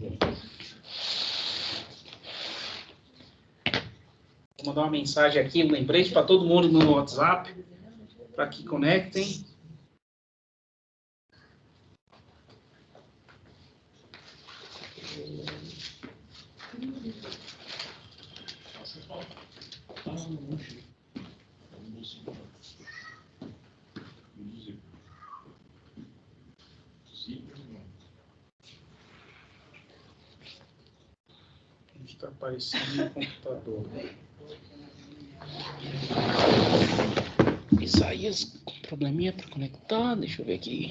Vou mandar uma mensagem aqui, um lembrete para todo mundo no WhatsApp, para que conectem. Está aparecendo no computador. Isaías com probleminha para conectar. Deixa eu ver aqui.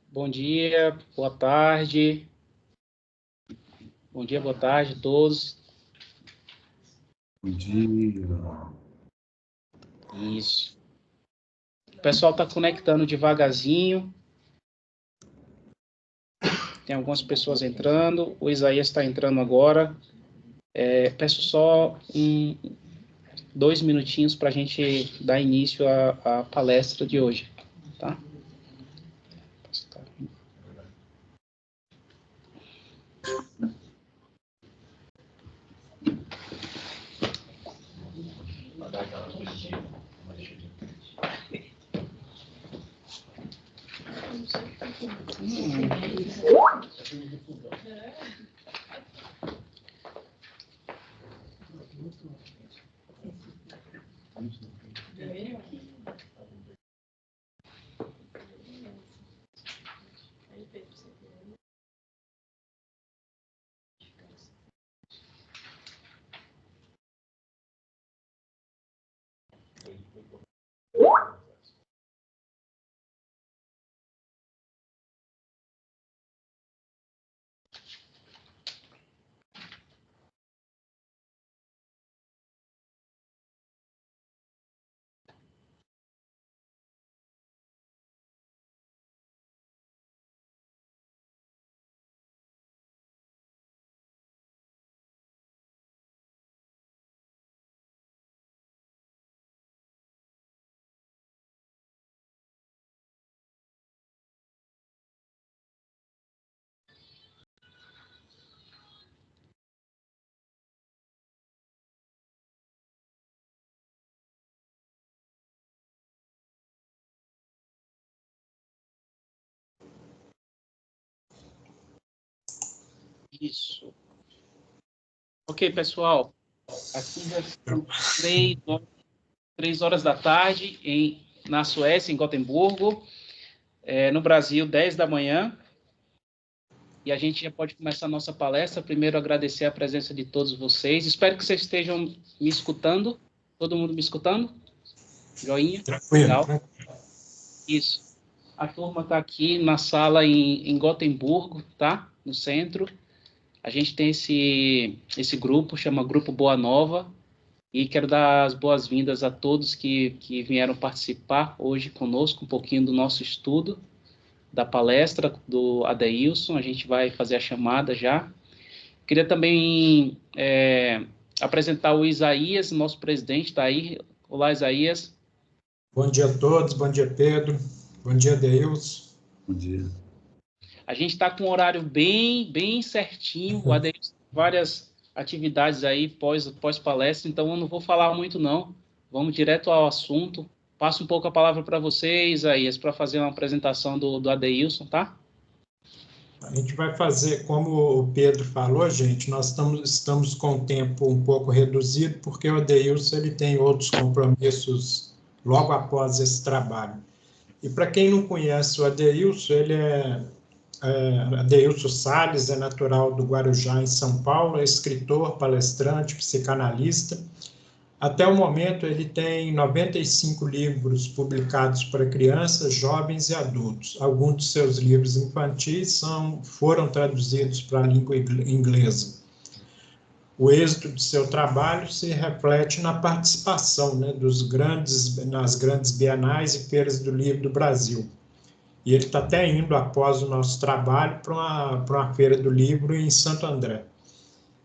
Bom dia, boa tarde. Bom dia, boa tarde a todos. Bom dia. Isso. O pessoal está conectando devagarzinho. Tem algumas pessoas entrando. O Isaías está entrando agora. Peço só 2 minutinhos para a gente dar início à palestra de hoje, tá? Isso. Ok, pessoal. Aqui já são 3 horas da tarde na Suécia, em Gotemburgo. No Brasil, 10 da manhã. E a gente já pode começar a nossa palestra. Primeiro, agradecer a presença de todos vocês. Espero que vocês estejam me escutando. Todo mundo me escutando? Joinha? Tranquilo. Legal. Isso. A turma está aqui na sala em Gotemburgo, tá? No centro. A gente tem esse grupo, chama Grupo Boa Nova. E quero dar as boas-vindas a todos que vieram participar hoje conosco, um pouquinho do nosso estudo, da palestra do Adeilson. A gente vai fazer a chamada já. Queria também apresentar o Isaías, nosso presidente, está aí. Olá, Isaías. Bom dia a todos, bom dia, Pedro. Bom dia, Adeilson. Bom dia. A gente está com um horário bem certinho. O Adeilson tem várias atividades aí pós-palestra, então eu não vou falar muito, não. Vamos direto ao assunto. Passo um pouco a palavra para você, Isaías, para fazer uma apresentação do Adeilson, tá? A gente vai fazer, como o Pedro falou, gente, nós estamos com o tempo um pouco reduzido, porque o Adeilson ele tem outros compromissos logo após esse trabalho. E para quem não conhece o Adeilson, ele Adeilson Salles, é natural do Guarujá, em São Paulo, é escritor, palestrante, psicanalista. Até o momento, ele tem 95 livros publicados para crianças, jovens e adultos. Alguns de seus livros infantis foram traduzidos para a língua inglesa. O êxito de seu trabalho se reflete na participação, né, nas grandes bienais e feiras do livro do Brasil. E ele está até indo, após o nosso trabalho, para uma feira do livro em Santo André.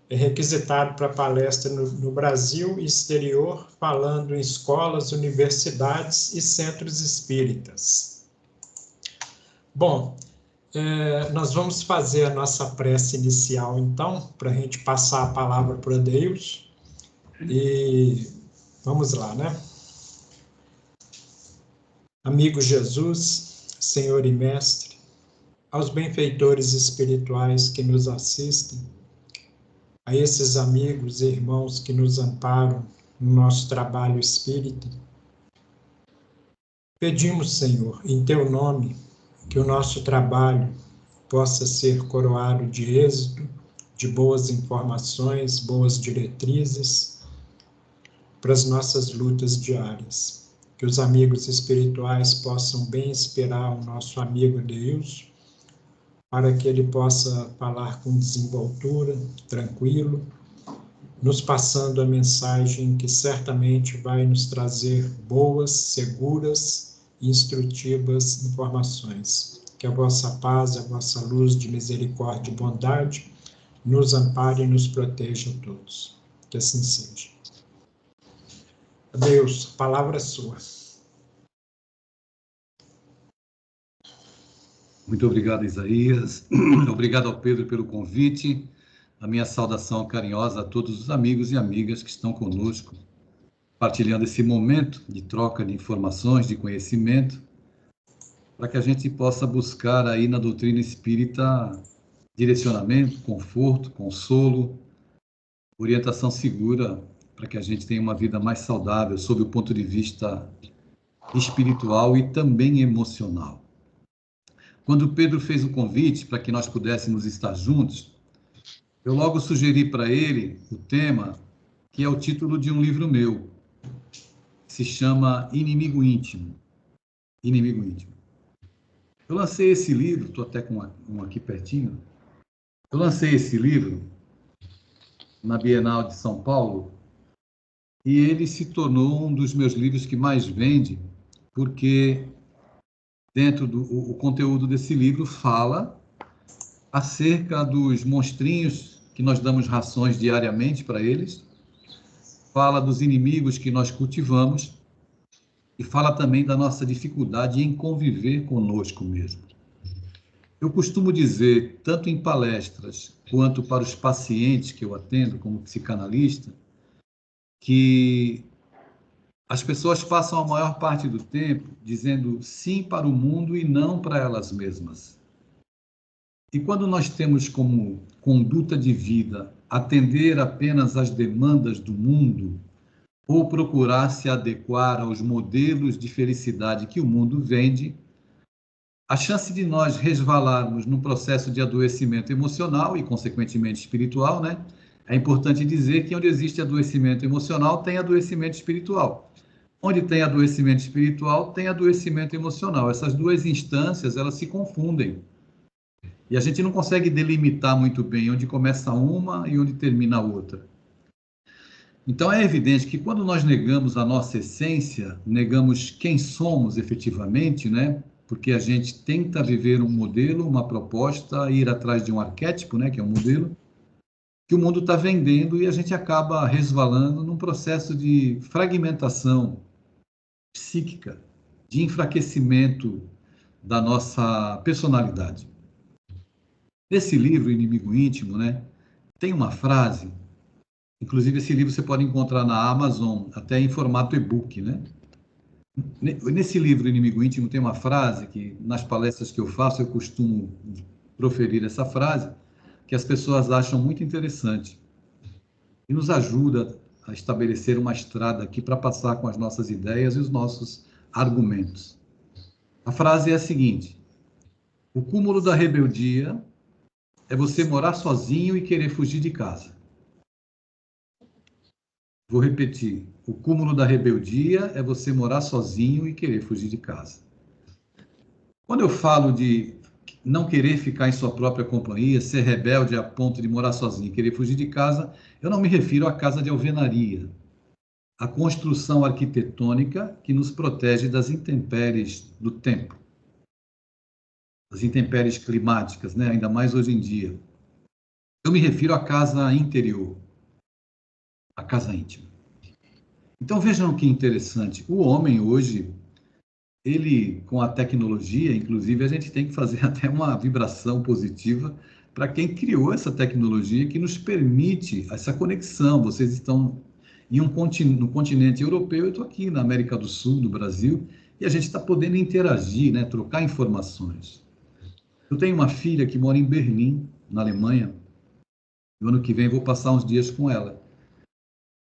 É requisitado para palestra no Brasil e exterior, falando em escolas, universidades e centros espíritas. Bom, nós vamos fazer a nossa prece inicial, então, para a gente passar a palavra para o Adeilson. E vamos lá, né? Amigo Jesus, Senhor e Mestre, aos benfeitores espirituais que nos assistem, a esses amigos e irmãos que nos amparam no nosso trabalho espírita, pedimos, Senhor, em Teu nome, que o nosso trabalho possa ser coroado de êxito, de boas informações, boas diretrizes para as nossas lutas diárias. Que os amigos espirituais possam bem inspirar o nosso amigo Adeilson, para que ele possa falar com desenvoltura, tranquilo, nos passando a mensagem que certamente vai nos trazer boas, seguras e instrutivas informações. Que a vossa paz, a vossa luz de misericórdia e bondade nos ampare e nos proteja a todos. Que assim seja. Deus, a palavra é sua. Muito obrigado, Isaías. Obrigado ao Pedro pelo convite. A minha saudação carinhosa a todos os amigos e amigas que estão conosco, partilhando esse momento de troca de informações, de conhecimento, para que a gente possa buscar aí na doutrina espírita direcionamento, conforto, consolo, orientação segura, para que a gente tenha uma vida mais saudável sob o ponto de vista espiritual e também emocional. Quando Pedro fez o convite para que nós pudéssemos estar juntos, eu logo sugeri para ele o tema, que é o título de um livro meu, que se chama Inimigo Íntimo. Inimigo Íntimo. Eu lancei esse livro, estou até com um aqui pertinho, eu lancei esse livro na Bienal de São Paulo e ele se tornou um dos meus livros que mais vende, porque dentro o conteúdo desse livro fala acerca dos monstrinhos que nós damos rações diariamente para eles, fala dos inimigos que nós cultivamos e fala também da nossa dificuldade em conviver conosco mesmo. Eu costumo dizer, tanto em palestras quanto para os pacientes que eu atendo como psicanalista, que as pessoas passam a maior parte do tempo dizendo sim para o mundo e não para elas mesmas. E quando nós temos como conduta de vida atender apenas às demandas do mundo ou procurar se adequar aos modelos de felicidade que o mundo vende, a chance de nós resvalarmos num processo de adoecimento emocional e, consequentemente, espiritual, né? É importante dizer que onde existe adoecimento emocional, tem adoecimento espiritual. Onde tem adoecimento espiritual, tem adoecimento emocional. Essas duas instâncias, elas se confundem. E a gente não consegue delimitar muito bem onde começa uma e onde termina a outra. Então, é evidente que quando nós negamos a nossa essência, negamos quem somos efetivamente, né? Porque a gente tenta viver um modelo, uma proposta, ir atrás de um arquétipo, né? Que é um modelo. que o mundo está vendendo e a gente acaba resvalando num processo de fragmentação psíquica, de enfraquecimento da nossa personalidade. Nesse livro, Inimigo Íntimo, né, tem uma frase, inclusive esse livro você pode encontrar na Amazon, até em formato e-book, né? Nesse livro, Inimigo Íntimo, tem uma frase que, nas palestras que eu faço, eu costumo proferir essa frase, que as pessoas acham muito interessante e nos ajuda a estabelecer uma estrada aqui para passar com as nossas ideias e os nossos argumentos. A frase é a seguinte: o cúmulo da rebeldia é você morar sozinho e querer fugir de casa. Vou repetir. O cúmulo da rebeldia é você morar sozinho e querer fugir de casa. Quando eu falo de não querer ficar em sua própria companhia, ser rebelde a ponto de morar sozinho e querer fugir de casa, eu não me refiro à casa de alvenaria, a construção arquitetônica que nos protege das intempéries do tempo, das intempéries climáticas, né? Ainda mais hoje em dia. Eu me refiro à casa interior, à casa íntima. Então vejam que interessante, o homem hoje, ele com a tecnologia, inclusive a gente tem que fazer até uma vibração positiva para quem criou essa tecnologia que nos permite essa conexão. Vocês estão no continente europeu, eu estou aqui na América do Sul, no Brasil, e a gente está podendo interagir, né, trocar informações. Eu tenho uma filha que mora em Berlim, na Alemanha. No ano que vem vou passar uns dias com ela.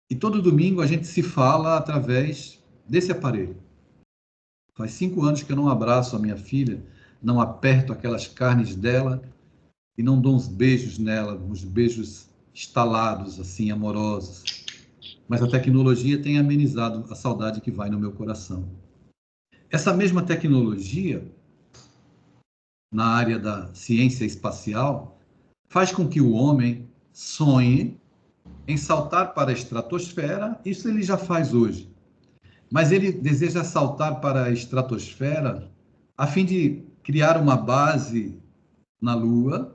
E todo domingo a gente se fala através desse aparelho. Faz 5 anos que eu não abraço a minha filha, não aperto aquelas carnes dela e não dou uns beijos nela, uns beijos estalados, assim, amorosos. Mas a tecnologia tem amenizado a saudade que vai no meu coração. Essa mesma tecnologia, na área da ciência espacial, faz com que o homem sonhe em saltar para a estratosfera. Isso ele já faz hoje. Mas ele deseja saltar para a estratosfera a fim de criar uma base na Lua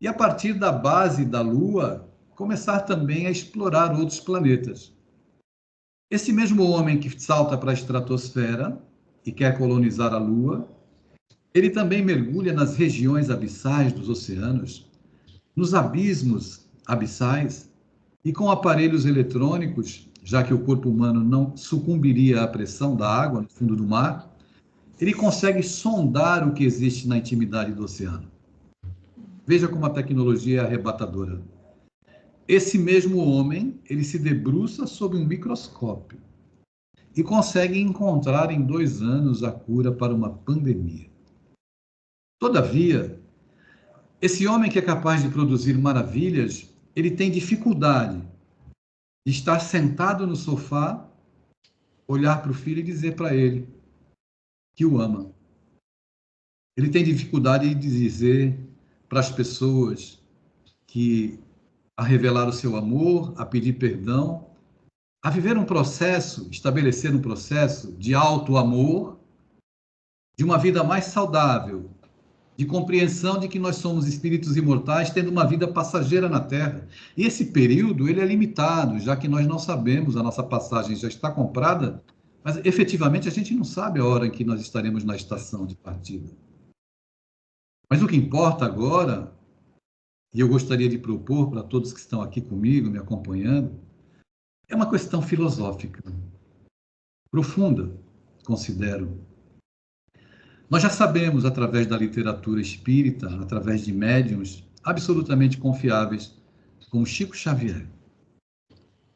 e, a partir da base da Lua, começar também a explorar outros planetas. Esse mesmo homem que salta para a estratosfera e quer colonizar a Lua, ele também mergulha nas regiões abissais dos oceanos, nos abismos abissais, e com aparelhos eletrônicos, já que o corpo humano não sucumbiria à pressão da água no fundo do mar, ele consegue sondar o que existe na intimidade do oceano. Veja como a tecnologia é arrebatadora. Esse mesmo homem, ele se debruça sob um microscópio e consegue encontrar em 2 anos a cura para uma pandemia. Todavia, esse homem que é capaz de produzir maravilhas, ele tem dificuldade de estar sentado no sofá, olhar para o filho e dizer para ele que o ama. Ele tem dificuldade de dizer para as pessoas que a revelar o seu amor, a pedir perdão, a viver um processo, estabelecer um processo de auto-amor, de uma vida mais saudável, de compreensão de que nós somos espíritos imortais tendo uma vida passageira na Terra. E esse período, ele é limitado, já que nós não sabemos, a nossa passagem já está comprada, mas efetivamente a gente não sabe a hora em que nós estaremos na estação de partida. Mas o que importa agora, e eu gostaria de propor para todos que estão aqui comigo, me acompanhando, é uma questão filosófica, profunda, considero. Nós já sabemos, através da literatura espírita, através de médiuns absolutamente confiáveis, como Chico Xavier,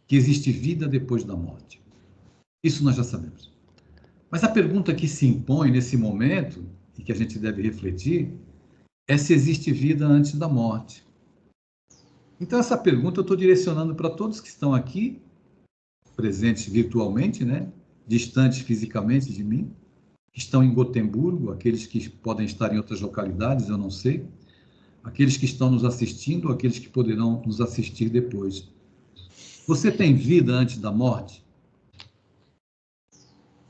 que existe vida depois da morte. Isso nós já sabemos. Mas a pergunta que se impõe nesse momento, e que a gente deve refletir, é se existe vida antes da morte. Então, essa pergunta eu estou direcionando para todos que estão aqui, presentes virtualmente, né? Distantes fisicamente de mim, que estão em Gotemburgo, aqueles que podem estar em outras localidades, eu não sei, aqueles que estão nos assistindo, aqueles que poderão nos assistir depois. Você tem vida antes da morte?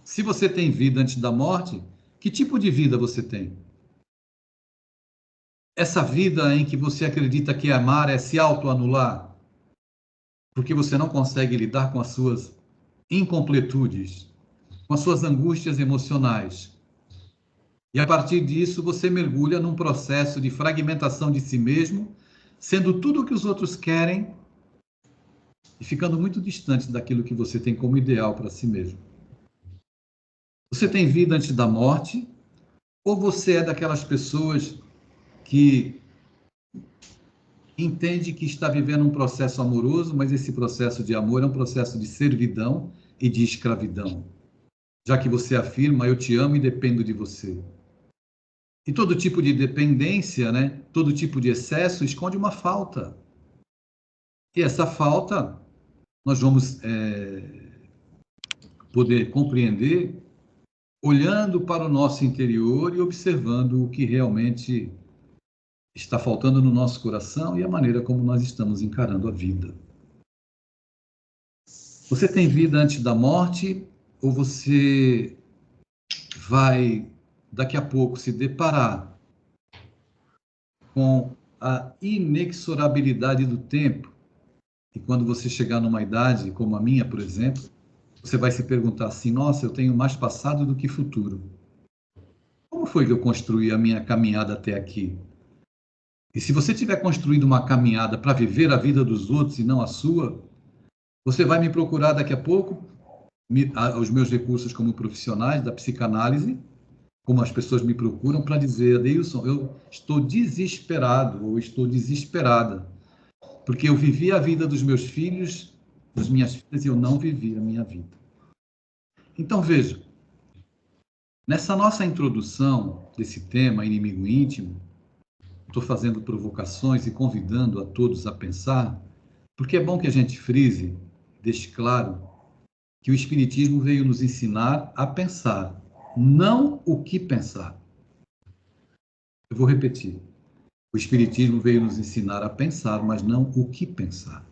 Se você tem vida antes da morte, que tipo de vida você tem? Essa vida em que você acredita que amar é se autoanular? porque você não consegue lidar com as suas incompletudes, com as suas angústias emocionais. E a partir disso, você mergulha num processo de fragmentação de si mesmo, sendo tudo o que os outros querem e ficando muito distante daquilo que você tem como ideal para si mesmo. Você tem vida antes da morte, ou você é daquelas pessoas que entende que está vivendo um processo amoroso, mas esse processo de amor é um processo de servidão e de escravidão, já que você afirma, eu te amo e dependo de você. E todo tipo de dependência, né, todo tipo de excesso esconde uma falta. E essa falta nós vamos poder compreender olhando para o nosso interior e observando o que realmente está faltando no nosso coração e a maneira como nós estamos encarando a vida. Você tem vida antes da morte ou você vai, daqui a pouco, se deparar com a inexorabilidade do tempo? E quando você chegar numa idade como a minha, por exemplo, você vai se perguntar assim, nossa, eu tenho mais passado do que futuro. Como foi que eu construí a minha caminhada até aqui? E se você tiver construído uma caminhada para viver a vida dos outros e não a sua, você vai me procurar daqui a pouco, os meus recursos como profissionais da psicanálise, como as pessoas me procuram para dizer, Adeilson, eu estou desesperado ou estou desesperada, porque eu vivi a vida dos meus filhos, das minhas filhas, e eu não vivi a minha vida. Então, veja, nessa nossa introdução desse tema, inimigo íntimo, estou fazendo provocações e convidando a todos a pensar, porque é bom que a gente frise, deixe claro, que o Espiritismo veio nos ensinar a pensar, não o que pensar. Eu vou repetir. O Espiritismo veio nos ensinar a pensar, mas não o que pensar.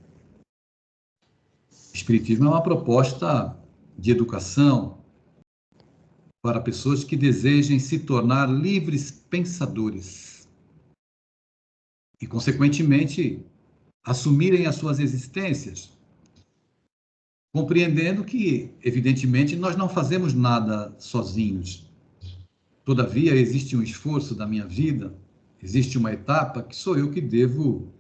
O Espiritismo é uma proposta de educação para pessoas que desejem se tornar livres pensadores e, consequentemente, assumirem as suas existências, compreendendo que, evidentemente, nós não fazemos nada sozinhos. Todavia, existe um esforço da minha vida, existe uma etapa que sou eu que devo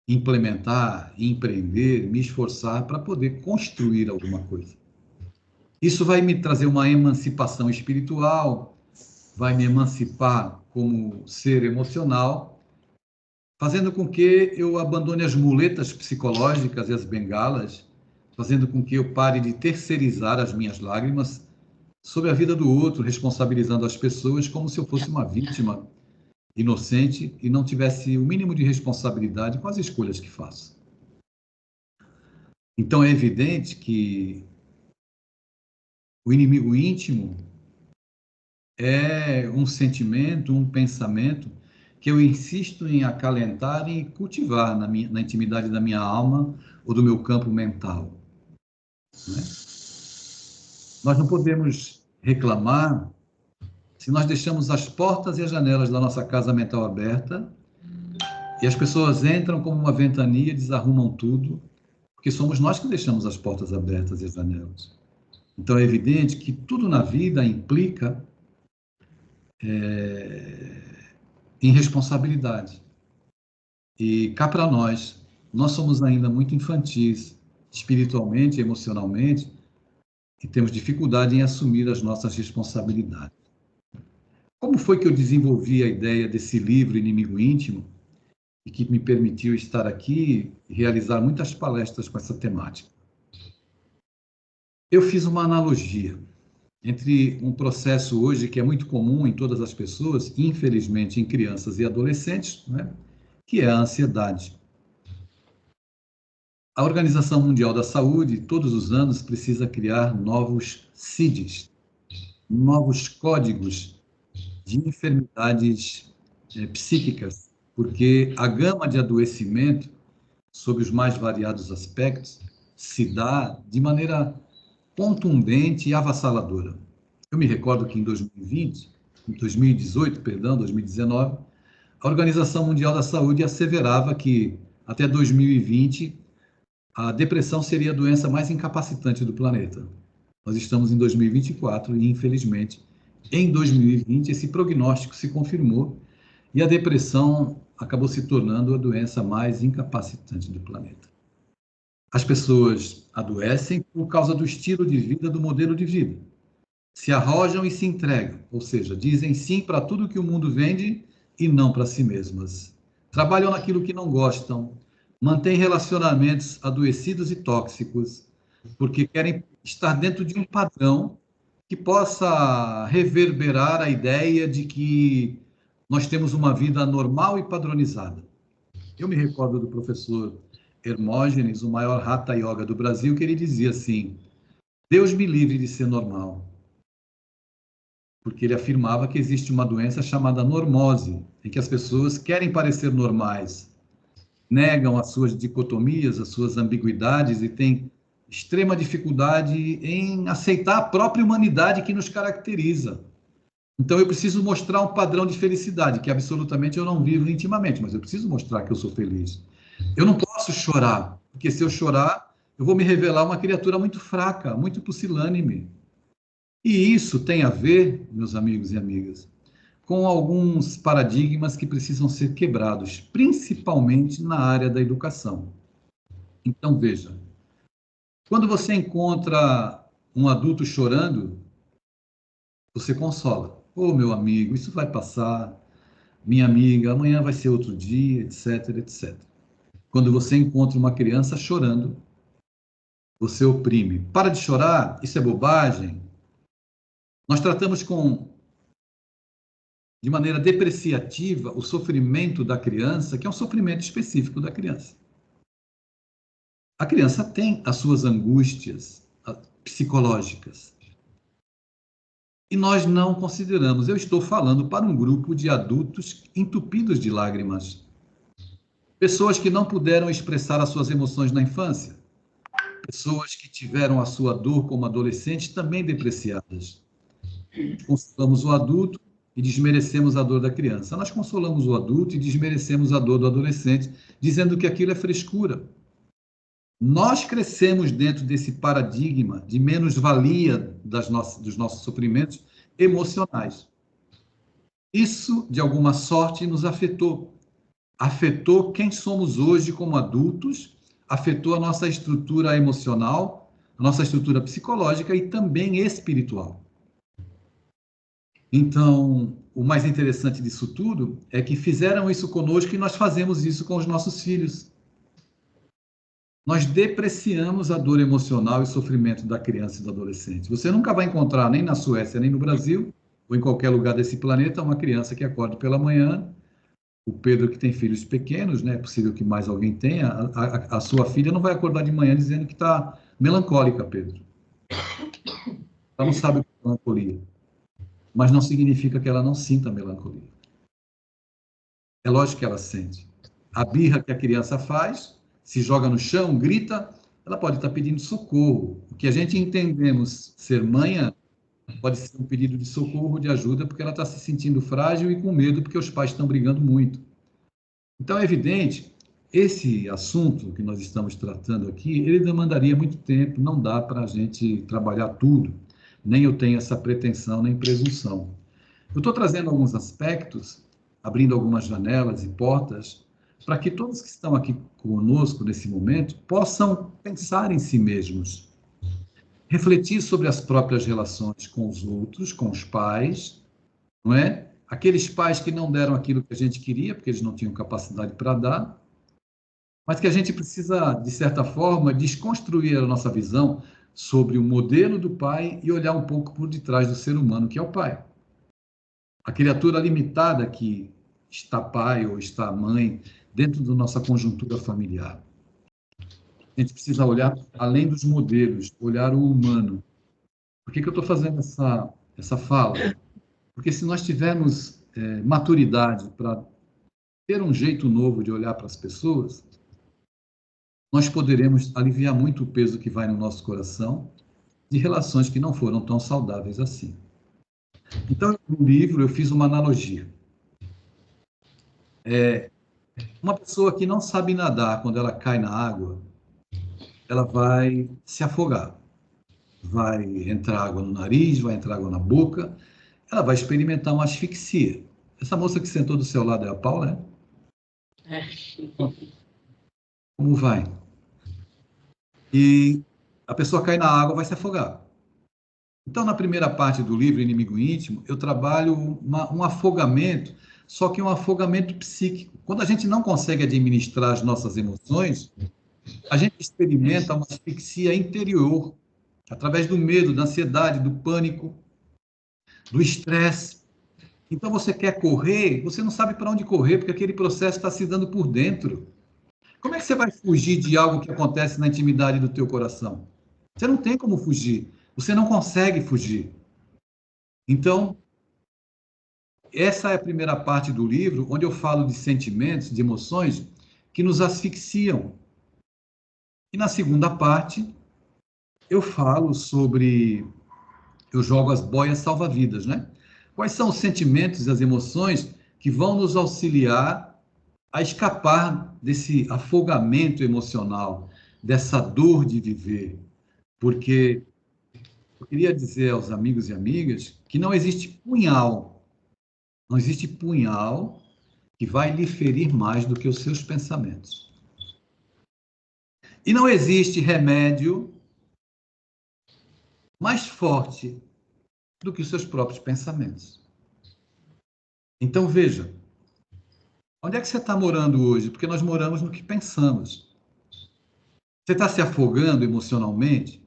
implementar, empreender, me esforçar para poder construir alguma coisa. Isso vai me trazer uma emancipação espiritual, vai me emancipar como ser emocional, fazendo com que eu abandone as muletas psicológicas e as bengalas, fazendo com que eu pare de terceirizar as minhas lágrimas sobre a vida do outro, responsabilizando as pessoas como se eu fosse uma vítima inocente e não tivesse o mínimo de responsabilidade com as escolhas que faço. Então é evidente que o inimigo íntimo é um sentimento, um pensamento que eu insisto em acalentar e cultivar na intimidade da minha alma ou do meu campo mental. Né? Nós não podemos reclamar se nós deixamos as portas e as janelas da nossa casa mental aberta e as pessoas entram como uma ventania e desarrumam tudo, porque somos nós que deixamos as portas abertas e as janelas. Então é evidente que tudo na vida implica em responsabilidade. E cá para nós somos ainda muito infantis, espiritualmente, emocionalmente, e temos dificuldade em assumir as nossas responsabilidades. Como foi que eu desenvolvi a ideia desse livro Inimigo Íntimo e que me permitiu estar aqui e realizar muitas palestras com essa temática? Eu fiz uma analogia entre um processo hoje que é muito comum em todas as pessoas, infelizmente em crianças e adolescentes, né, que é a ansiedade. A Organização Mundial da Saúde, todos os anos, precisa criar novos CIDs, novos códigos de enfermidades psíquicas, porque a gama de adoecimento, sob os mais variados aspectos, se dá de maneira contundente e avassaladora. Eu me recordo que em 2019, a Organização Mundial da Saúde asseverava que até 2020 a depressão seria a doença mais incapacitante do planeta. Nós estamos em 2024 e, infelizmente, em 2020, esse prognóstico se confirmou e a depressão acabou se tornando a doença mais incapacitante do planeta. As pessoas adoecem por causa do estilo de vida, do modelo de vida. Se arrojam e se entregam, ou seja, dizem sim para tudo que o mundo vende e não para si mesmas. Trabalham naquilo que não gostam, mantêm relacionamentos adoecidos e tóxicos, porque querem estar dentro de um padrão que possa reverberar a ideia de que nós temos uma vida normal e padronizada. Eu me recordo do professor Hermógenes, o maior Hatha Yoga do Brasil, que ele dizia assim: Deus me livre de ser normal. Porque ele afirmava que existe uma doença chamada normose, em que as pessoas querem parecer normais, negam as suas dicotomias, as suas ambiguidades e têm extrema dificuldade em aceitar a própria humanidade que nos caracteriza. Então, eu preciso mostrar um padrão de felicidade, que absolutamente eu não vivo intimamente, mas eu preciso mostrar que eu sou feliz. Eu não posso chorar, porque se eu chorar, eu vou me revelar uma criatura muito fraca, muito pusilânime. E isso tem a ver, meus amigos e amigas, com alguns paradigmas que precisam ser quebrados, principalmente na área da educação. Então, veja, quando você encontra um adulto chorando, você consola. Ô, meu amigo, isso vai passar. Minha amiga, amanhã vai ser outro dia, etc, etc. Quando você encontra uma criança chorando, você oprime. Para de chorar, isso é bobagem. Nós tratamos de maneira depreciativa o sofrimento da criança, que é um sofrimento específico da criança. A criança tem as suas angústias psicológicas. E nós não consideramos. Eu estou falando para um grupo de adultos entupidos de lágrimas. Pessoas que não puderam expressar as suas emoções na infância. Pessoas que tiveram a sua dor como adolescentes também depreciadas. Consolamos o adulto e desmerecemos a dor da criança. Nós consolamos o adulto e desmerecemos a dor do adolescente, dizendo que aquilo é frescura. Nós crescemos dentro desse paradigma de menos-valia dos nossos sofrimentos emocionais. Isso, de alguma sorte, nos afetou. Afetou quem somos hoje como adultos, afetou a nossa estrutura emocional, a nossa estrutura psicológica e também espiritual. Então, o mais interessante disso tudo é que fizeram isso conosco e nós fazemos isso com os nossos filhos. Nós depreciamos a dor emocional e sofrimento da criança e do adolescente. Você nunca vai encontrar, nem na Suécia, nem no Brasil, ou em qualquer lugar desse planeta, uma criança que acorda pela manhã. O Pedro, que tem filhos pequenos, né? É possível que mais alguém tenha. A sua filha não vai acordar de manhã dizendo que está melancólica, Pedro. Ela não sabe o que é melancolia. Mas não significa que ela não sinta melancolia. É lógico que ela sente. A birra que a criança faz, se joga no chão, grita, ela pode estar pedindo socorro. O que a gente entendemos ser manha pode ser um pedido de socorro, de ajuda, porque ela está se sentindo frágil e com medo porque os pais estão brigando muito. Então, é evidente, esse assunto que nós estamos tratando aqui, ele demandaria muito tempo, não dá para a gente trabalhar tudo. Nem eu tenho essa pretensão, nem presunção. Eu estou trazendo alguns aspectos, abrindo algumas janelas e portas, para que todos que estão aqui conosco nesse momento possam pensar em si mesmos, refletir sobre as próprias relações com os outros, com os pais, não é? Aqueles pais que não deram aquilo que a gente queria, porque eles não tinham capacidade para dar, mas que a gente precisa, de certa forma, desconstruir a nossa visão sobre o modelo do pai e olhar um pouco por detrás do ser humano, que é o pai. A criatura limitada que está pai ou está mãe dentro da nossa conjuntura familiar. A gente precisa olhar além dos modelos, olhar o humano. Por que eu estou fazendo essa fala? Porque se nós tivermos maturidade para ter um jeito novo de olhar para as pessoas, nós poderemos aliviar muito o peso que vai no nosso coração de relações que não foram tão saudáveis assim. Então, no livro, eu fiz uma analogia. Uma pessoa que não sabe nadar quando ela cai na água, ela vai se afogar. Vai entrar água no nariz, vai entrar água na boca, ela vai experimentar uma asfixia. Essa moça que sentou do seu lado é a Paula, né? Como vai? E a pessoa cai na água, vai se afogar. Então, na primeira parte do livro Inimigo Íntimo, eu trabalho um afogamento, só que um afogamento psíquico. Quando a gente não consegue administrar as nossas emoções, a gente experimenta uma asfixia interior, através do medo, da ansiedade, do pânico, do estresse. Então, você quer correr, você não sabe para onde correr, porque aquele processo está se dando por dentro. Como é que você vai fugir de algo que acontece na intimidade do teu coração? Você não tem como fugir. Você não consegue fugir. Então, essa é a primeira parte do livro, onde eu falo de sentimentos, de emoções que nos asfixiam. E na segunda parte, eu falo sobre... Eu jogo as boias salva-vidas, né? Quais são os sentimentos e as emoções que vão nos auxiliar a escapar desse afogamento emocional, dessa dor de viver? Porque eu queria dizer aos amigos e amigas que não existe punhal que vai lhe ferir mais do que os seus pensamentos. E não existe remédio mais forte do que os seus próprios pensamentos. Então, veja, onde é que você está morando hoje? Porque nós moramos no que pensamos. Você está se afogando emocionalmente?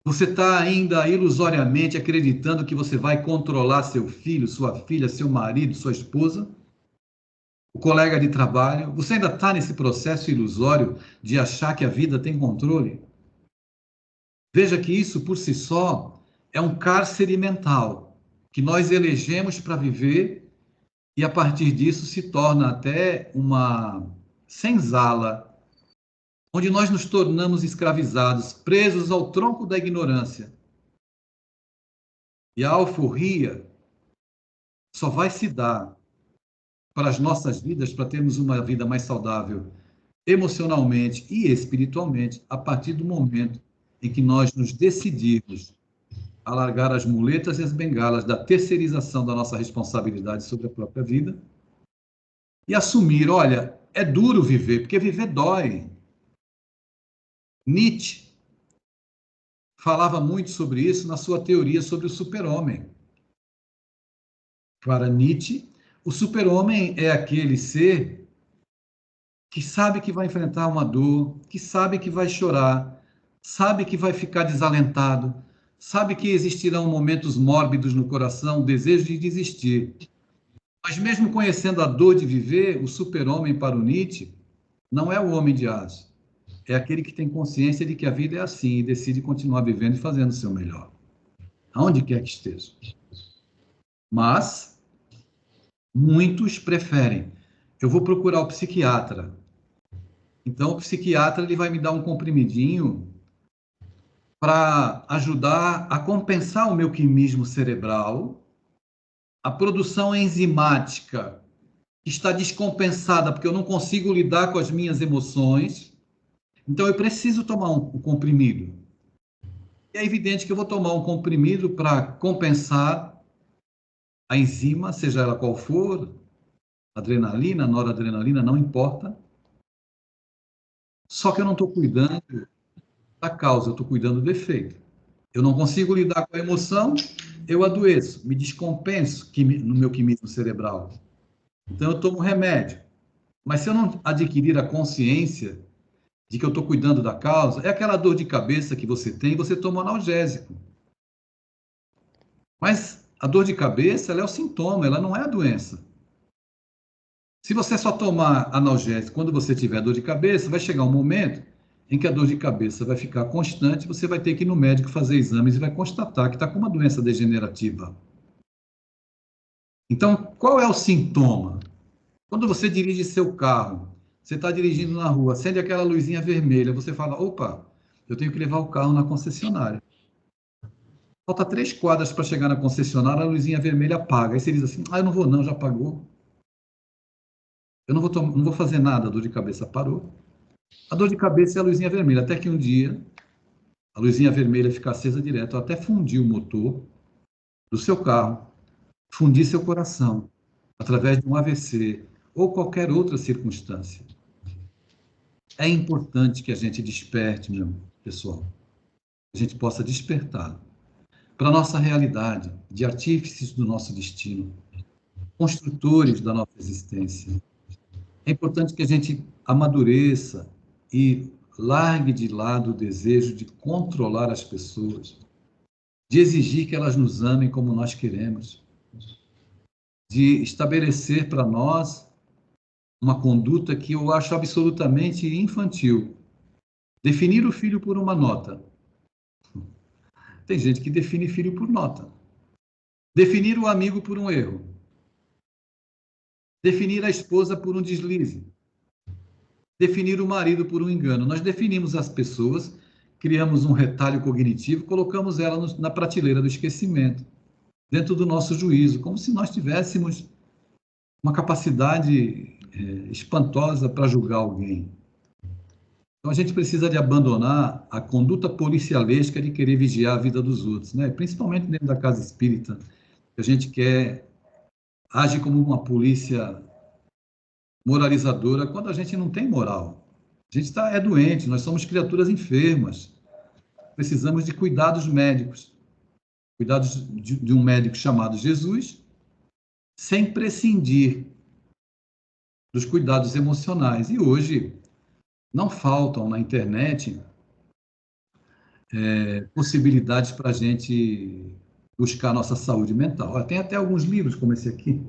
Você está ainda ilusoriamente acreditando que você vai controlar seu filho, sua filha, seu marido, sua esposa, o colega de trabalho? Você ainda está nesse processo ilusório de achar que a vida tem controle? Veja que isso, por si só, é um cárcere mental que nós elegemos para viver e, a partir disso, se torna até uma senzala, onde nós nos tornamos escravizados, presos ao tronco da ignorância. E a alforria só vai se dar para as nossas vidas, para termos uma vida mais saudável emocionalmente e espiritualmente, a partir do momento em que nós nos decidirmos a largar as muletas e as bengalas da terceirização da nossa responsabilidade sobre a própria vida e assumir, olha, é duro viver, porque viver dói. Nietzsche falava muito sobre isso na sua teoria sobre o super-homem. Para Nietzsche, o super-homem é aquele ser que sabe que vai enfrentar uma dor, que sabe que vai chorar, sabe que vai ficar desalentado, sabe que existirão momentos mórbidos no coração, o desejo de desistir. Mas mesmo conhecendo a dor de viver, o super-homem para o Nietzsche não é o homem de aço. É aquele que tem consciência de que a vida é assim e decide continuar vivendo e fazendo o seu melhor, aonde quer que esteja. Mas muitos preferem, eu vou procurar o psiquiatra. Então, o psiquiatra ele vai me dar um comprimidinho para ajudar a compensar o meu quimismo cerebral, a produção enzimática está descompensada porque eu não consigo lidar com as minhas emoções. Então, eu preciso tomar um comprimido. E é evidente que eu vou tomar um comprimido para compensar a enzima, seja ela qual for, adrenalina, noradrenalina, não importa. Só que eu não estou cuidando da causa, eu estou cuidando do efeito. Eu não consigo lidar com a emoção, eu adoeço, me descompenso no meu quimismo cerebral. Então, eu tomo remédio. Mas se eu não adquirir a consciência de que eu estou cuidando da causa, é aquela dor de cabeça que você tem, você toma analgésico. Mas a dor de cabeça, ela é o sintoma, ela não é a doença. Se você só tomar analgésico quando você tiver dor de cabeça, vai chegar um momento em que a dor de cabeça vai ficar constante, você vai ter que ir no médico fazer exames e vai constatar que está com uma doença degenerativa. Então, qual é o sintoma? Quando você dirige seu carro, você está dirigindo na rua, acende aquela luzinha vermelha, você fala, opa, eu tenho que levar o carro na concessionária. Falta 3 quadras para chegar na concessionária, a luzinha vermelha apaga. Aí você diz assim, eu não vou não, já apagou. Eu não vou fazer nada, a dor de cabeça parou. A dor de cabeça é a luzinha vermelha, até que um dia a luzinha vermelha fica acesa direto, até fundir o motor do seu carro, fundir seu coração, através de um AVC ou qualquer outra circunstância. É importante que a gente desperte, meu pessoal, que a gente possa despertar para a nossa realidade de artífices do nosso destino, construtores da nossa existência. É importante que a gente amadureça e largue de lado o desejo de controlar as pessoas, de exigir que elas nos amem como nós queremos, de estabelecer para nós uma conduta que eu acho absolutamente infantil. Definir o filho por uma nota. Tem gente que define filho por nota. Definir o amigo por um erro. Definir a esposa por um deslize. Definir o marido por um engano. Nós definimos as pessoas, criamos um retalho cognitivo, colocamos ela na prateleira do esquecimento, dentro do nosso juízo, como se nós tivéssemos uma capacidade espantosa para julgar alguém. Então, a gente precisa de abandonar a conduta policialesca de querer vigiar a vida dos outros, né? Principalmente dentro da casa espírita, que a gente age como uma polícia moralizadora quando a gente não tem moral. A gente é doente, nós somos criaturas enfermas. Precisamos de cuidados médicos. Cuidados de um médico chamado Jesus, sem prescindir dos cuidados emocionais. E hoje não faltam na internet possibilidades para a gente buscar nossa saúde mental. Tem até alguns livros como esse aqui.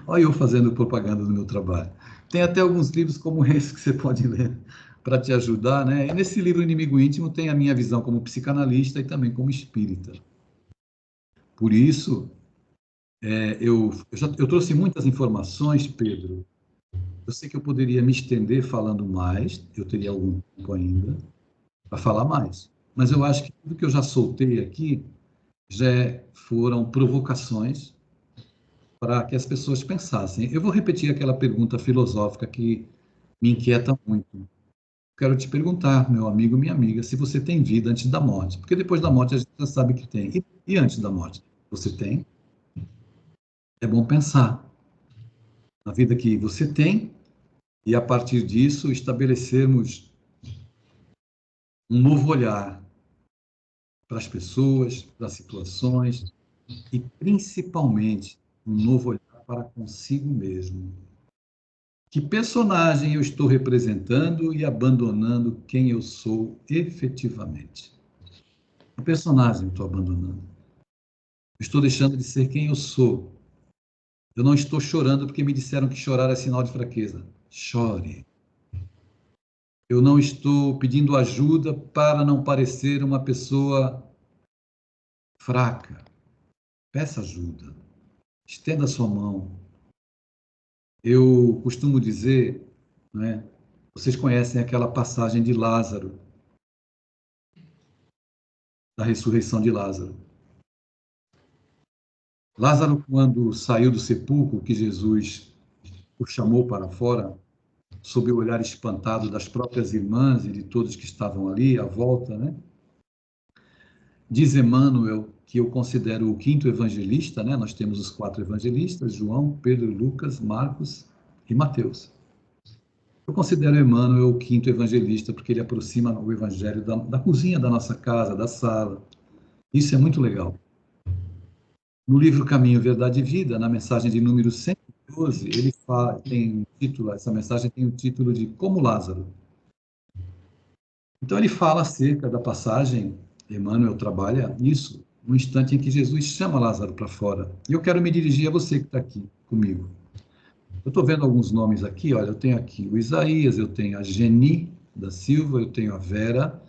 Olha eu fazendo propaganda do meu trabalho. Tem até alguns livros como esse que você pode ler para te ajudar, né? E nesse livro Inimigo Íntimo tem a minha visão como psicanalista e também como espírita. Por isso, eu trouxe muitas informações, Pedro. Eu sei que eu poderia me estender falando mais, eu teria algum tempo ainda para falar mais. Mas eu acho que tudo que eu já soltei aqui já foram provocações para que as pessoas pensassem. Eu vou repetir aquela pergunta filosófica que me inquieta muito. Quero te perguntar, meu amigo, minha amiga, se você tem vida antes da morte. Porque depois da morte a gente já sabe que tem. E antes da morte? Você tem? É bom pensar na vida que você tem e, a partir disso, estabelecermos um novo olhar para as pessoas, para as situações e, principalmente, um novo olhar para consigo mesmo. Que personagem eu estou representando e abandonando quem eu sou efetivamente? Que personagem eu estou abandonando? Estou deixando de ser quem eu sou. Eu não estou chorando porque me disseram que chorar é sinal de fraqueza. Chore. Eu não estou pedindo ajuda para não parecer uma pessoa fraca. Peça ajuda. Estenda a sua mão. Eu costumo dizer, né, vocês conhecem aquela passagem de Lázaro, da ressurreição de Lázaro. Lázaro, quando saiu do sepulcro, que Jesus o chamou para fora, sob o olhar espantado das próprias irmãs e de todos que estavam ali à volta, né? Diz Emmanuel, que eu considero o quinto evangelista, né? Nós temos os 4 evangelistas, João, Pedro, Lucas, Marcos e Mateus. Eu considero Emmanuel o quinto evangelista porque ele aproxima o evangelho da cozinha da nossa casa, da sala. Isso é muito legal. No livro Caminho, Verdade e Vida, na mensagem de número 112, ele fala, essa mensagem tem o título de Como Lázaro. Então ele fala acerca da passagem, Emmanuel trabalha nisso, no instante em que Jesus chama Lázaro para fora. E eu quero me dirigir a você que está aqui comigo. Eu estou vendo alguns nomes aqui, olha, eu tenho aqui o Isaías, eu tenho a Geni da Silva, eu tenho a Vera,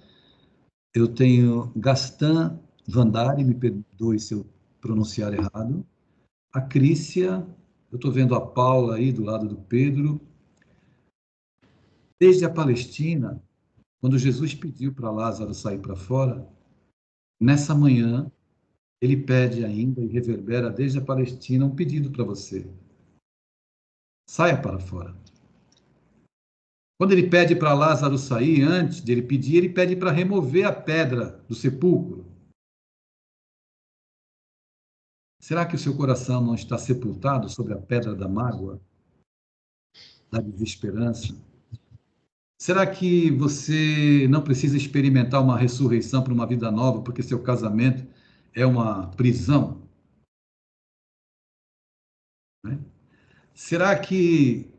eu tenho Gastan Vandari, me perdoe se eu pronunciar errado, a Crícia, eu estou vendo a Paula aí do lado do Pedro. Desde a Palestina, quando Jesus pediu para Lázaro sair para fora, nessa manhã, ele pede ainda e reverbera desde a Palestina um pedido para você. Saia para fora. Quando ele pede para Lázaro sair, antes de ele pedir, ele pede para remover a pedra do sepulcro. Será que o seu coração não está sepultado sobre a pedra da mágoa, da desesperança? Será que você não precisa experimentar uma ressurreição para uma vida nova, porque seu casamento é uma prisão? Né? Será que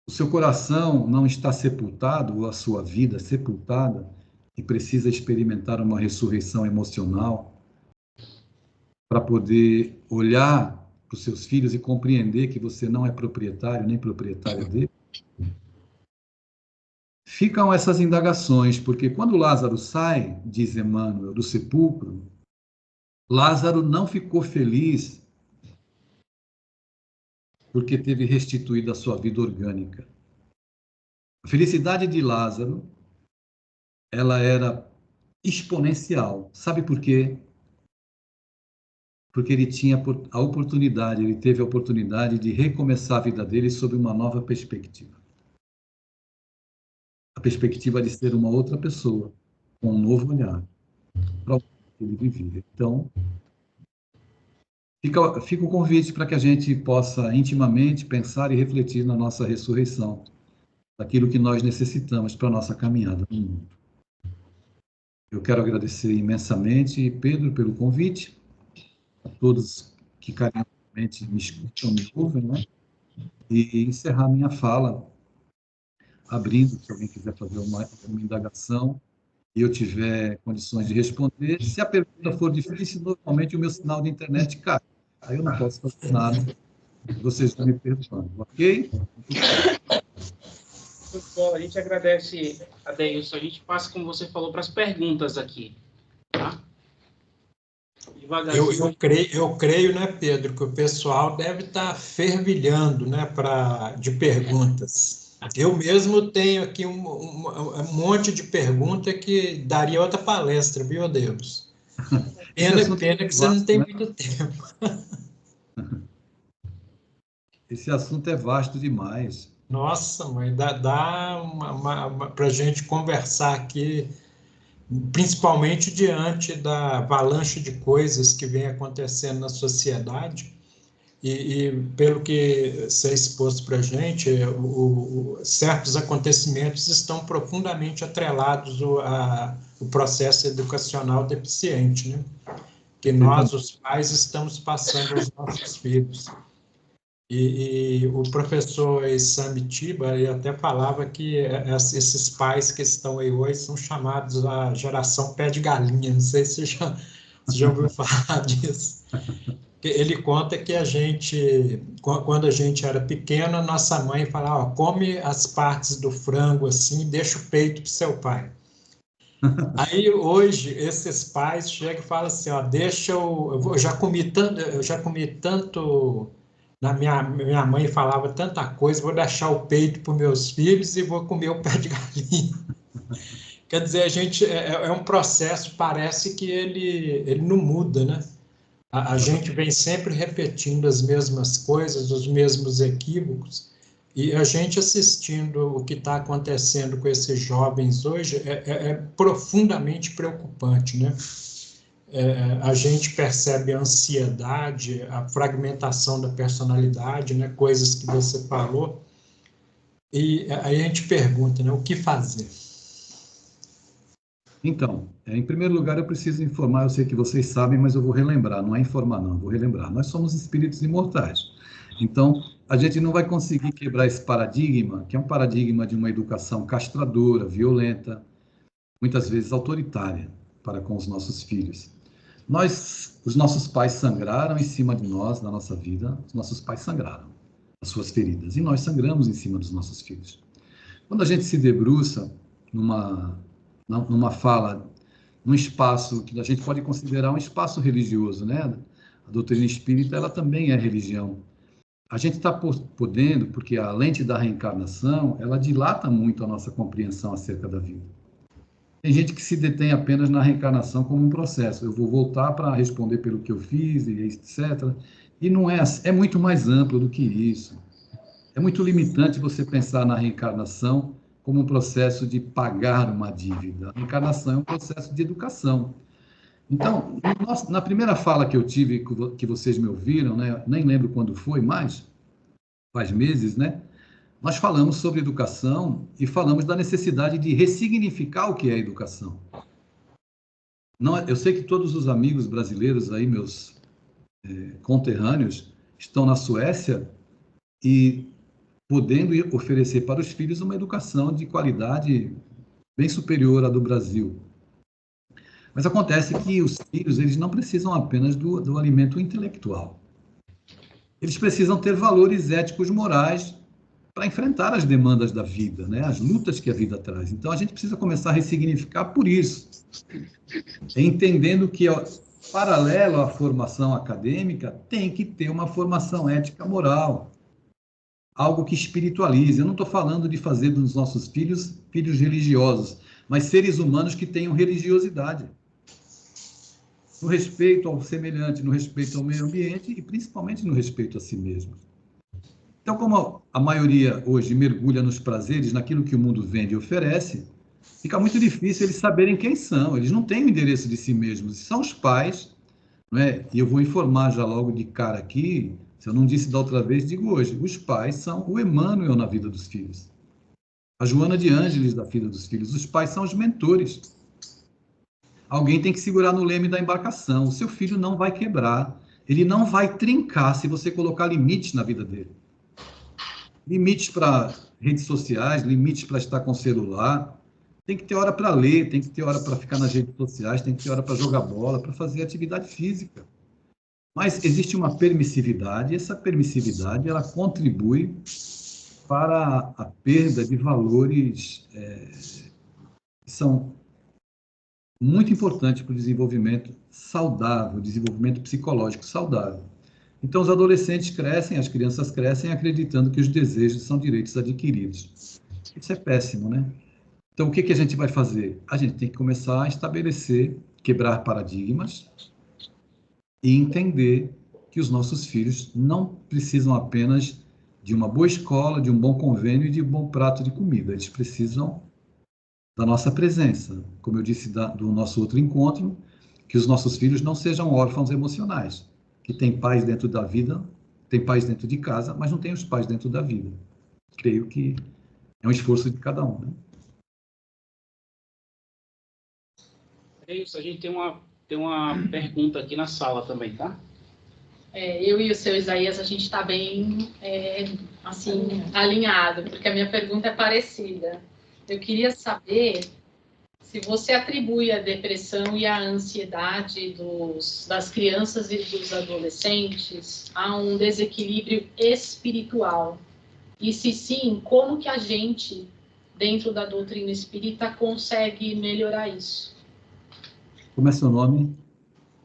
o seu coração não está sepultado, ou a sua vida sepultada, e precisa experimentar uma ressurreição emocional para poder olhar para os seus filhos e compreender que você não é proprietário nem proprietária dele? Ficam essas indagações, porque quando Lázaro sai, diz Emmanuel, do sepulcro, Lázaro não ficou feliz porque teve restituído a sua vida orgânica. A felicidade de Lázaro, ela era exponencial. Sabe por quê? Porque ele tinha a oportunidade, ele teve a oportunidade de recomeçar a vida dele sob uma nova perspectiva. A perspectiva de ser uma outra pessoa, com um novo olhar para o que ele vivia. Então, fica o convite para que a gente possa intimamente pensar e refletir na nossa ressurreição, daquilo que nós necessitamos para a nossa caminhada no mundo. Eu quero agradecer imensamente, Pedro, pelo convite, a todos que carinhosamente me escutam, me ouvem, né? E encerrar minha fala abrindo, se alguém quiser fazer uma indagação e eu tiver condições de responder. Se a pergunta for difícil, normalmente o meu sinal de internet cai. Aí eu não posso fazer nada. Vocês vão me perdoando, ok? A gente agradece, Adeilson. A gente passa, como você falou, para as perguntas aqui. Tá? Eu creio, né, Pedro, que o pessoal deve estar fervilhando, né, de perguntas. Eu mesmo tenho aqui um monte de perguntas que daria outra palestra, viu, Deus? Pena que você não tem muito tempo. Esse assunto é vasto demais. Nossa, mãe, dá para a gente conversar aqui, principalmente diante da avalanche de coisas que vem acontecendo na sociedade. E pelo que você expôs para a gente, certos acontecimentos estão profundamente atrelados ao processo educacional deficiente, né? Que nós, os pais, estamos passando aos nossos filhos. E o professor Isami Tiba ele até falava que esses pais que estão aí hoje são chamados a geração pé de galinha. Não sei se você já ouviu falar disso. Ele conta que quando a gente era pequeno, a nossa mãe falava, come as partes do frango assim, deixa o peito para o seu pai. Aí hoje esses pais chegam e falam assim, ó, eu já comi tanto, minha mãe falava tanta coisa, vou deixar o peito para os meus filhos e vou comer o pé de galinha. Quer dizer, a gente é um processo, parece que ele não muda, né? A gente vem sempre repetindo as mesmas coisas, os mesmos equívocos, e a gente assistindo o que está acontecendo com esses jovens hoje é profundamente preocupante, né? A gente percebe a ansiedade, a fragmentação da personalidade, né? Coisas que você falou, e aí a gente pergunta, né? O que fazer? Então, em primeiro lugar, eu preciso informar, eu sei que vocês sabem, mas eu vou relembrar, não é informar não, eu vou relembrar. Nós somos espíritos imortais. Então, a gente não vai conseguir quebrar esse paradigma, que é um paradigma de uma educação castradora, violenta, muitas vezes autoritária, para com os nossos filhos. Os nossos pais sangraram em cima de nós, na nossa vida, os nossos pais sangraram as suas feridas, e nós sangramos em cima dos nossos filhos. Quando a gente se debruça numa fala, num espaço que a gente pode considerar um espaço religioso, né? A doutrina espírita, ela também é religião. A gente está podendo, porque a lente da reencarnação, ela dilata muito a nossa compreensão acerca da vida. Tem gente que se detém apenas na reencarnação como um processo. Eu vou voltar para responder pelo que eu fiz, e etc. E não é muito mais amplo do que isso. É muito limitante você pensar na reencarnação como um processo de pagar uma dívida. A encarnação é um processo de educação. Então, na primeira fala que eu tive, que vocês me ouviram, né, nem lembro quando foi, mas faz meses, né, nós falamos sobre educação e falamos da necessidade de ressignificar o que é educação. Não, eu sei que todos os amigos brasileiros aí, meus conterrâneos, estão na Suécia e podendo oferecer para os filhos uma educação de qualidade bem superior à do Brasil. Mas acontece que os filhos, eles não precisam apenas do alimento intelectual. Eles precisam ter valores éticos morais para enfrentar as demandas da vida, né? As lutas que a vida traz. Então, a gente precisa começar a ressignificar por isso, entendendo que, paralelo à formação acadêmica, tem que ter uma formação ética moral, algo que espiritualize. Eu não estou falando de fazer dos nossos filhos religiosos, mas seres humanos que tenham religiosidade. No respeito ao semelhante, no respeito ao meio ambiente e principalmente no respeito a si mesmo. Então, como a maioria hoje mergulha nos prazeres, naquilo que o mundo vende e oferece, fica muito difícil eles saberem quem são. Eles não têm o endereço de si mesmos. São os pais, não é? E eu vou informar já logo de cara aqui, se eu não disse da outra vez, digo hoje, os pais são o Emmanuel na vida dos filhos. A Joana de Ângeles da vida dos filhos. Os pais são os mentores. Alguém tem que segurar no leme da embarcação. O seu filho não vai quebrar. Ele não vai trincar se você colocar limites na vida dele. Limites para redes sociais, limites para estar com o celular. Tem que ter hora para ler, tem que ter hora para ficar nas redes sociais, tem que ter hora para jogar bola, para fazer atividade física. Mas existe uma permissividade, e essa permissividade ela contribui para a perda de valores que são muito importantes para o desenvolvimento saudável, desenvolvimento psicológico saudável. Então, os adolescentes crescem, as crianças crescem acreditando que os desejos são direitos adquiridos. Isso é péssimo, né? Então, o que a gente vai fazer? A gente tem que começar a estabelecer, quebrar paradigmas e entender que os nossos filhos não precisam apenas de uma boa escola, de um bom convênio e de um bom prato de comida. Eles precisam da nossa presença. Como eu disse do nosso outro encontro, que os nossos filhos não sejam órfãos emocionais, que tem pais dentro da vida, tem pais dentro de casa, mas não tem os pais dentro da vida. Creio que é um esforço de cada um, né? É isso, a gente tem uma pergunta aqui na sala também, tá? Eu e o seu Isaías, a gente está bem, assim, alinhado, porque a minha pergunta é parecida. Eu queria saber se você atribui a depressão e a ansiedade das crianças e dos adolescentes a um desequilíbrio espiritual. E se sim, como que a gente, dentro da doutrina espírita, consegue melhorar isso? Como é seu nome?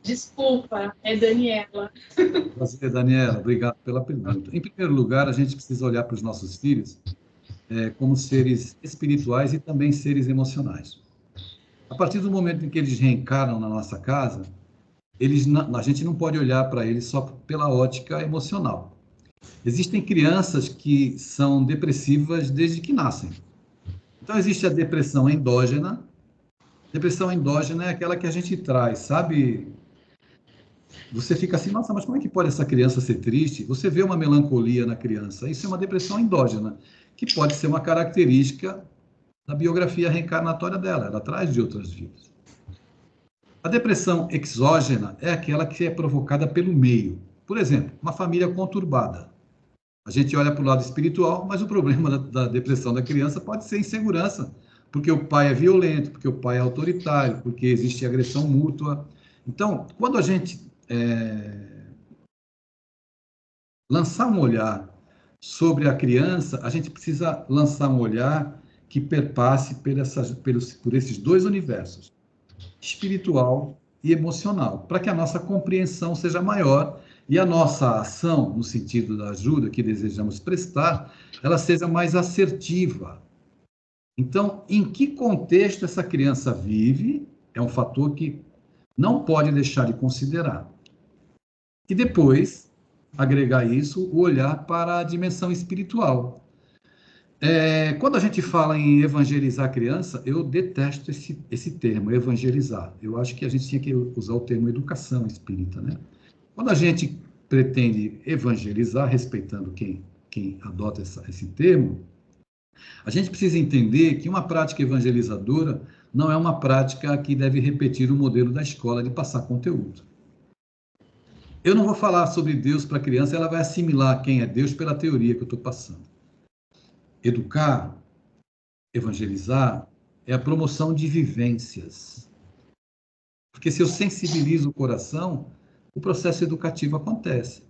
Desculpa, é Daniela. Prazer, Daniela. Obrigado pela pergunta. Em primeiro lugar, a gente precisa olhar para os nossos filhos como seres espirituais e também seres emocionais. A partir do momento em que eles reencarnam na nossa casa, a gente não pode olhar para eles só pela ótica emocional. Existem crianças que são depressivas desde que nascem. Então, existe a depressão endógena. Depressão endógena é aquela que a gente traz, sabe? Você fica assim, nossa, mas como é que pode essa criança ser triste? Você vê uma melancolia na criança. Isso é uma depressão endógena, que pode ser uma característica da biografia reencarnatória dela. Ela traz de outras vidas. A depressão exógena é aquela que é provocada pelo meio. Por exemplo, uma família conturbada. A gente olha para o lado espiritual, mas o problema da depressão da criança pode ser insegurança, porque o pai é violento, porque o pai é autoritário, porque existe agressão mútua. Então, quando a gente lançar um olhar sobre a criança, a gente precisa lançar um olhar que perpasse por esses dois universos, espiritual e emocional, para que a nossa compreensão seja maior e a nossa ação, no sentido da ajuda que desejamos prestar, ela seja mais assertiva. Então, em que contexto essa criança vive é um fator que não pode deixar de considerar. E depois, agregar isso, o olhar para a dimensão espiritual. Quando a gente fala em evangelizar a criança, eu detesto esse termo, evangelizar. Eu acho que a gente tinha que usar o termo educação espírita, né? Quando a gente pretende evangelizar, respeitando quem adota esse termo, a gente precisa entender que uma prática evangelizadora não é uma prática que deve repetir o modelo da escola de passar conteúdo. Eu não vou falar sobre Deus para a criança, ela vai assimilar quem é Deus pela teoria que eu estou passando. Educar, evangelizar, é a promoção de vivências. Porque se eu sensibilizo o coração, o processo educativo acontece.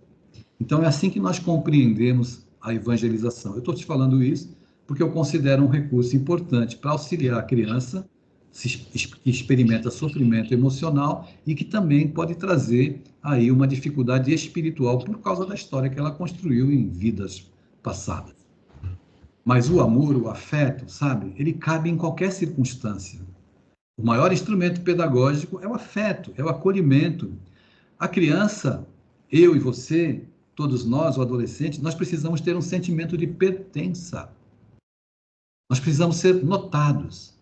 Então, é assim que nós compreendemos a evangelização. Eu estou te falando isso porque eu considero um recurso importante para auxiliar a criança que experimenta sofrimento emocional e que também pode trazer aí uma dificuldade espiritual por causa da história que ela construiu em vidas passadas. Mas o amor, o afeto, sabe, ele cabe em qualquer circunstância. O maior instrumento pedagógico é o afeto, é o acolhimento. A criança, eu e você, todos nós, o adolescente, nós precisamos ter um sentimento de pertença. Nós precisamos ser notados.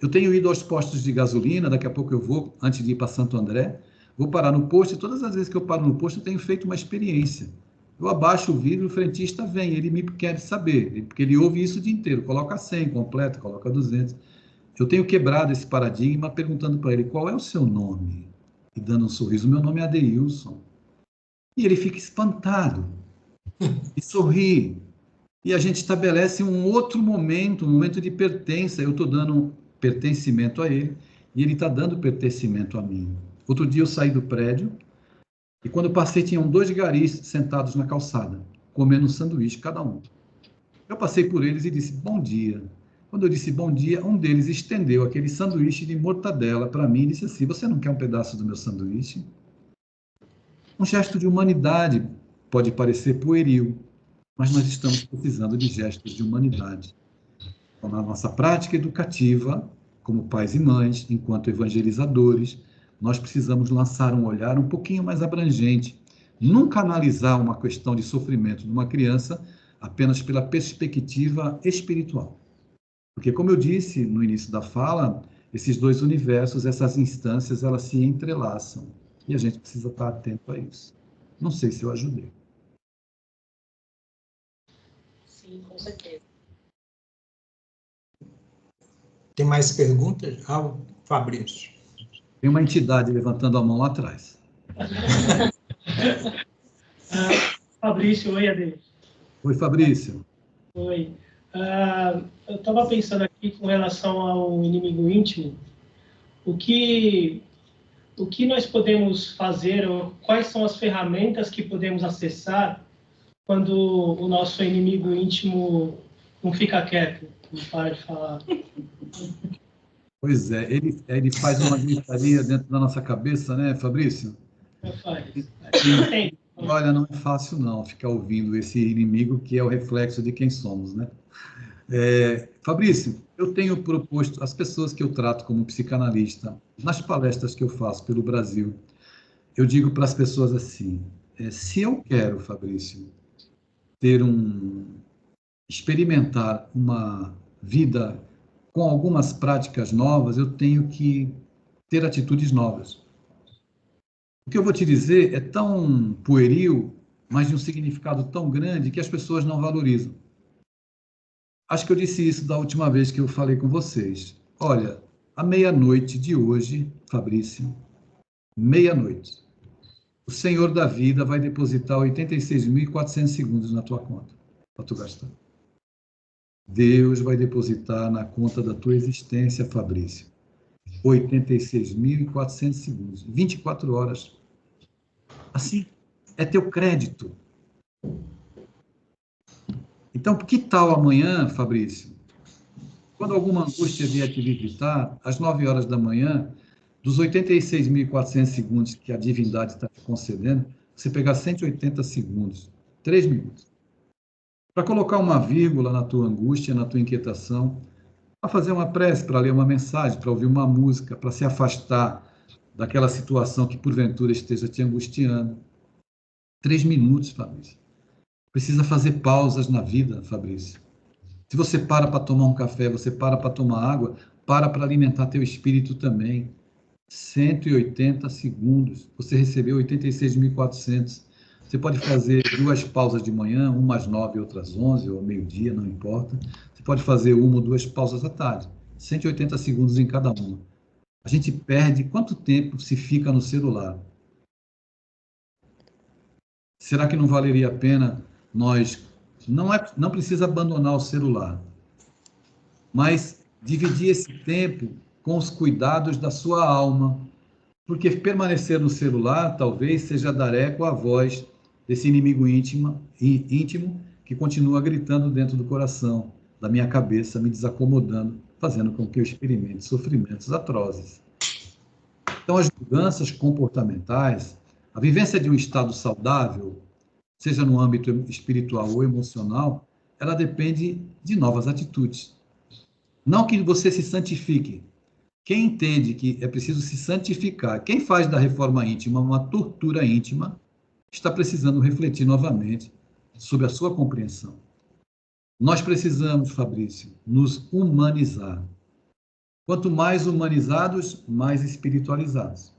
Eu tenho ido aos postos de gasolina, daqui a pouco eu vou, antes de ir para Santo André, vou parar no posto, e todas as vezes que eu paro no posto, eu tenho feito uma experiência. Eu abaixo o vidro, o frentista vem, ele me quer saber, porque ele ouve isso o dia inteiro, coloca 100, completa, coloca 200. Eu tenho quebrado esse paradigma perguntando para ele, qual é o seu nome? E dando um sorriso, meu nome é Adeilson. E ele fica espantado e sorri. E a gente estabelece um outro momento, um momento de pertença. Eu estou dando pertencimento a ele e ele está dando pertencimento a mim. Outro dia eu saí do prédio e quando eu passei tinham 2 garis sentados na calçada, comendo um sanduíche cada um. Eu passei por eles e disse, bom dia. Quando eu disse bom dia, um deles estendeu aquele sanduíche de mortadela para mim e disse assim, você não quer um pedaço do meu sanduíche? Um gesto de humanidade pode parecer pueril, mas nós estamos precisando de gestos de humanidade. Então, na nossa prática educativa, como pais e mães, enquanto evangelizadores, nós precisamos lançar um olhar um pouquinho mais abrangente, nunca analisar uma questão de sofrimento de uma criança apenas pela perspectiva espiritual. Porque, como eu disse no início da fala, esses 2 universos, essas instâncias, elas se entrelaçam. E a gente precisa estar atento a isso. Não sei se eu ajudei. Sim, com certeza. Tem mais perguntas? Fabrício. Tem uma entidade levantando a mão lá atrás. Fabrício, oi, Ade. Oi, Fabrício. Oi. Eu estava pensando aqui com relação ao inimigo íntimo, o que nós podemos fazer, ou quais são as ferramentas que podemos acessar quando o nosso inimigo íntimo não fica quieto, não para de falar. Pois é, ele faz uma gritaria dentro da nossa cabeça, né, Fabrício? Olha, não é fácil não ficar ouvindo esse inimigo que é o reflexo de quem somos, né? Fabrício, eu tenho proposto às pessoas que eu trato como psicanalista, nas palestras que eu faço pelo Brasil, eu digo para as pessoas assim, se eu quero, Fabrício, experimentar uma vida com algumas práticas novas, eu tenho que ter atitudes novas. O que eu vou te dizer é tão pueril, mas de um significado tão grande que as pessoas não valorizam. Acho que eu disse isso da última vez que eu falei com vocês. Olha, à meia-noite de hoje, Fabrício, meia-noite, o Senhor da vida vai depositar 86.400 segundos na tua conta, para tu gastar. Deus vai depositar na conta da tua existência, Fabrício, 86.400 segundos, 24 horas. Assim, é teu crédito. Então, que tal amanhã, Fabrício, quando alguma angústia vier te visitar, às 9 horas da manhã, dos 86.400 segundos que a divindade está te concedendo, você pegar 180 segundos, 3 minutos, para colocar uma vírgula na tua angústia, na tua inquietação, para fazer uma prece, para ler uma mensagem, para ouvir uma música, para se afastar daquela situação que porventura esteja te angustiando. 3 minutos, Fabrício. Precisa fazer pausas na vida, Fabrício. Se você para tomar um café, você para tomar água, para alimentar teu espírito também. 180 segundos. Você recebeu 86.400. Você pode fazer 2 pausas de manhã, uma às 9 e outra às 11, ou meio-dia, não importa. Você pode fazer 1 ou 2 pausas à tarde. 180 segundos em cada uma. A gente perde quanto tempo se fica no celular? Será que não valeria a pena nós... Não precisa abandonar o celular, mas dividir esse tempo com os cuidados da sua alma, porque permanecer no celular talvez seja dar eco à voz desse inimigo íntimo que continua gritando dentro do coração, da minha cabeça, me desacomodando, fazendo com que eu experimente sofrimentos atrozes. Então, as mudanças comportamentais, a vivência de um estado saudável, seja no âmbito espiritual ou emocional, ela depende de novas atitudes. Não que você se santifique. Quem entende que é preciso se santificar, quem faz da reforma íntima uma tortura íntima, está precisando refletir novamente sobre a sua compreensão. Nós precisamos, Fabrício, nos humanizar. Quanto mais humanizados, mais espiritualizados.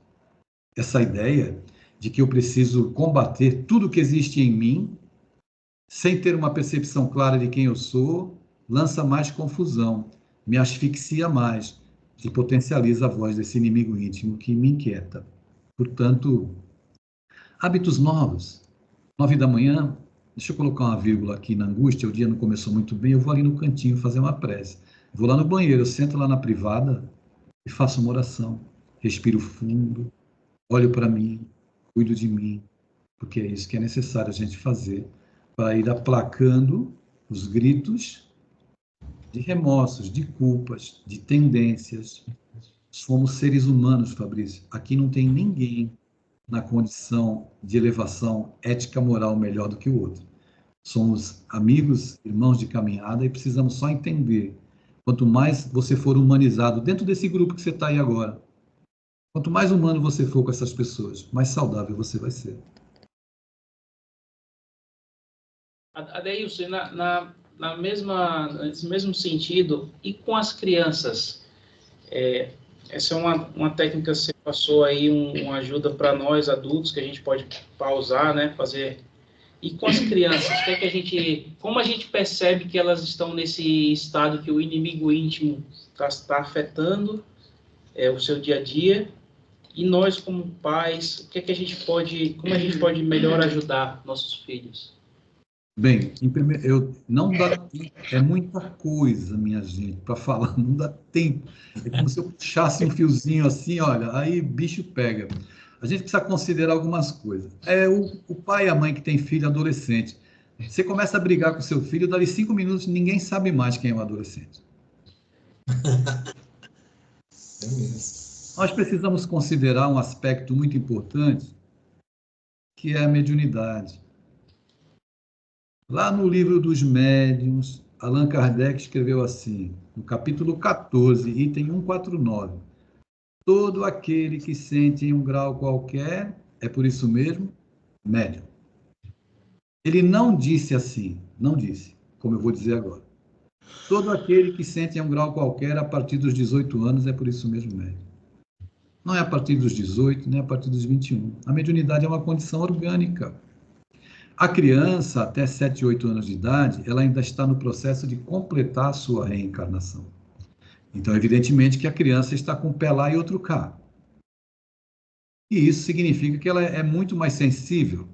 Essa ideia de que eu preciso combater tudo que existe em mim, sem ter uma percepção clara de quem eu sou, lança mais confusão, me asfixia mais e potencializa a voz desse inimigo íntimo que me inquieta. Portanto, hábitos novos. 9 da manhã, deixa eu colocar uma vírgula aqui na angústia, o dia não começou muito bem, eu vou ali no cantinho fazer uma prece. Vou lá no banheiro, eu sento lá na privada e faço uma oração. Respiro fundo, olho para mim, cuido de mim, porque é isso que é necessário a gente fazer para ir aplacando os gritos de remorsos, de culpas, de tendências. Somos seres humanos, Fabrício. Aqui não tem ninguém na condição de elevação ética moral melhor do que o outro. Somos amigos, irmãos de caminhada e precisamos só entender. Quanto mais você for humanizado dentro desse grupo que você está aí agora, quanto mais humano você for com essas pessoas, mais saudável você vai ser. Adeilson, nesse mesmo sentido, e com as crianças? Essa é uma técnica que você passou aí, uma ajuda para nós adultos, que a gente pode pausar, né, fazer. E com as crianças, como a gente percebe que elas estão nesse estado que o inimigo íntimo está afetando o seu dia a dia? E nós, como pais, como a gente pode melhor ajudar nossos filhos? Bem, não dá tempo, é muita coisa, minha gente, para falar, não dá tempo. É como se eu puxasse um fiozinho assim, olha, aí bicho pega. A gente precisa considerar algumas coisas. O pai e a mãe que tem filho adolescente. Você começa a brigar com seu filho, dali 5 minutos, ninguém sabe mais quem é o adolescente. É mesmo. Nós precisamos considerar um aspecto muito importante, que é a mediunidade. Lá no livro dos médiuns, Allan Kardec escreveu assim, no capítulo 14, item 149. Todo aquele que sente em um grau qualquer, é por isso mesmo, médium. Ele não disse assim, não disse, como eu vou dizer agora. Todo aquele que sente em um grau qualquer, a partir dos 18 anos, é por isso mesmo médium. Não é a partir dos 18, nem a partir dos 21. A mediunidade é uma condição orgânica. A criança, até 7, 8 anos de idade, ela ainda está no processo de completar a sua reencarnação. Então, evidentemente que a criança está com um pé lá e outro cá. E isso significa que ela é muito mais sensível.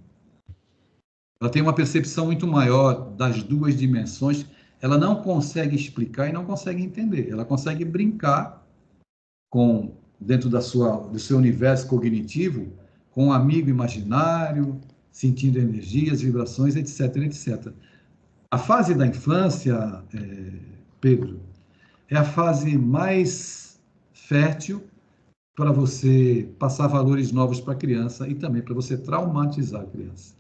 Ela tem uma percepção muito maior das duas dimensões. Ela não consegue explicar e não consegue entender. Ela consegue brincar dentro do seu universo cognitivo, com um amigo imaginário, sentindo energias, vibrações, etc, etc. A fase da infância, Pedro, é a fase mais fértil para você passar valores novos para a criança e também para você traumatizar a criança.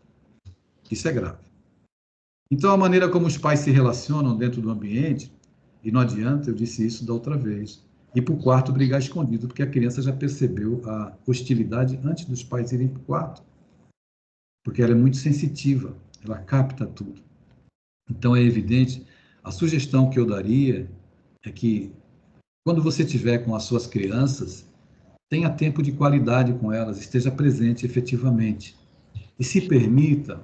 Isso é grave. Então, a maneira como os pais se relacionam dentro do ambiente, e não adianta, eu disse isso da outra vez, ir para o quarto brigar escondido, porque a criança já percebeu a hostilidade antes dos pais irem para o quarto. Porque ela é muito sensitiva, ela capta tudo. Então, é evidente A sugestão que eu daria é que, quando você estiver com as suas crianças, tenha tempo de qualidade com elas, esteja presente efetivamente. E se permita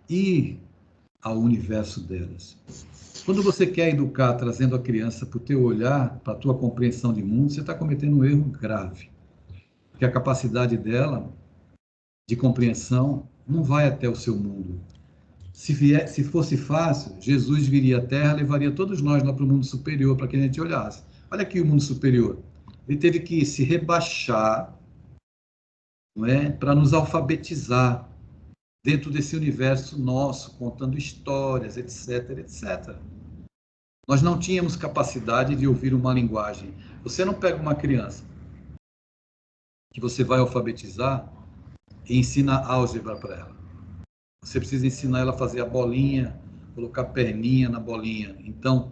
ir ao universo delas. Quando você quer educar trazendo a criança para o teu olhar, para a tua compreensão de mundo, você está cometendo um erro grave. Porque a capacidade dela de compreensão não vai até o seu mundo. Se fosse fácil, Jesus viria à Terra, levaria todos nós lá para o mundo superior, para que a gente olhasse. Olha aqui o mundo superior. Ele teve que se rebaixar, não é, para nos alfabetizar dentro desse universo nosso, contando histórias, etc, etc. Nós não tínhamos capacidade de ouvir uma linguagem. Você não pega uma criança que você vai alfabetizar e ensina álgebra para ela. Você precisa ensinar ela a fazer a bolinha, colocar a perninha na bolinha. Então,